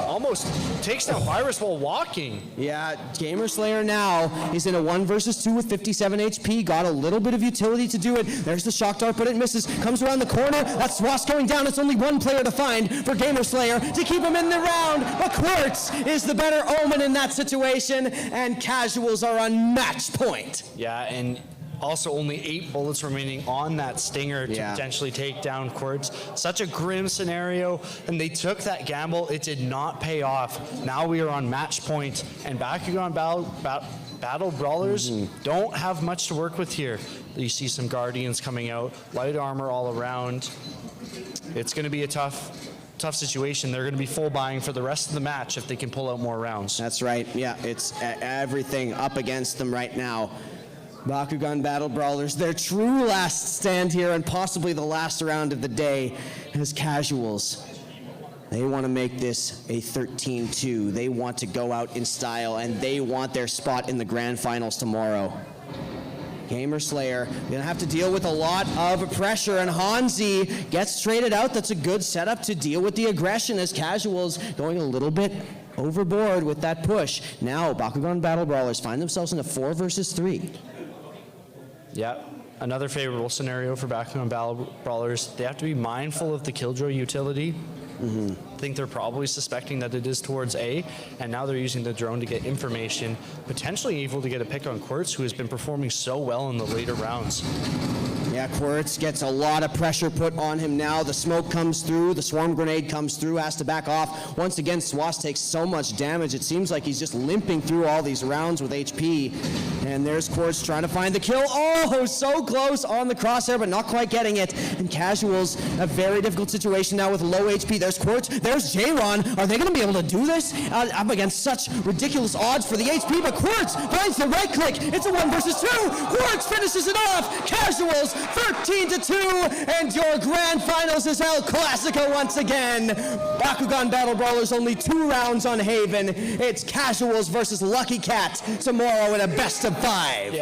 Almost takes down Virus while walking. Yeah, Gamer Slayer now is in a 1 versus 2 with 57 HP. Got a little bit of utility to do it. There's the shock dart, but it misses. Comes around the corner. That's CECS going down. It's only one player to find for Gamer Slayer to keep him in the round. But Quartz is the better omen in that situation, and Casuals are on match point. Yeah, and also only 8 bullets remaining on that Stinger to potentially take down Quartz. Such a grim scenario, and they took that gamble. It did not pay off. Now we are on match point, and Bakugan Battle Brawlers don't have much to work with here. You see some Guardians coming out, light armor all around. It's going to be a tough situation. They're going to be full buying for the rest of the match if they can pull out more rounds. That's right. Yeah, it's everything up against them right now. Bakugan Battle Brawlers, their true last stand here and possibly the last round of the day as Casuals. They want to make this a 13-2. They want to go out in style, and they want their spot in the grand finals tomorrow. Gamer Slayer gonna have to deal with a lot of pressure, and Hanzi gets traded out. That's a good setup to deal with the aggression as Casuals going a little bit overboard with that push. Now Bakugan Battle Brawlers find themselves in a 4 versus 3. Yeah, another favorable scenario for Bakugan Battle Brawlers. They have to be mindful of the Killjoy utility. I think they're probably suspecting that it is towards A, and now they're using the drone to get information, potentially able to get a pick on Quartz, who has been performing so well in the later rounds. Yeah, Quartz gets a lot of pressure put on him now. The smoke comes through, the swarm grenade comes through, has to back off. Once again, CECS takes so much damage, it seems like he's just limping through all these rounds with HP. And there's Quartz trying to find the kill. Oh, so close on the crosshair, but not quite getting it. And Casuals, a very difficult situation now with low HP. There's Quartz, there's J-Ron. Are they going to be able to do this? Up against such ridiculous odds for the HP, but Quartz finds the right click. It's a 1 versus 2. Quartz finishes it off. Casuals 13-2, and your grand finals is El Clasico once again. Bakugan Battle Brawlers only 2 rounds on Haven. It's Casuals versus Lucky Cat tomorrow in a best of 5.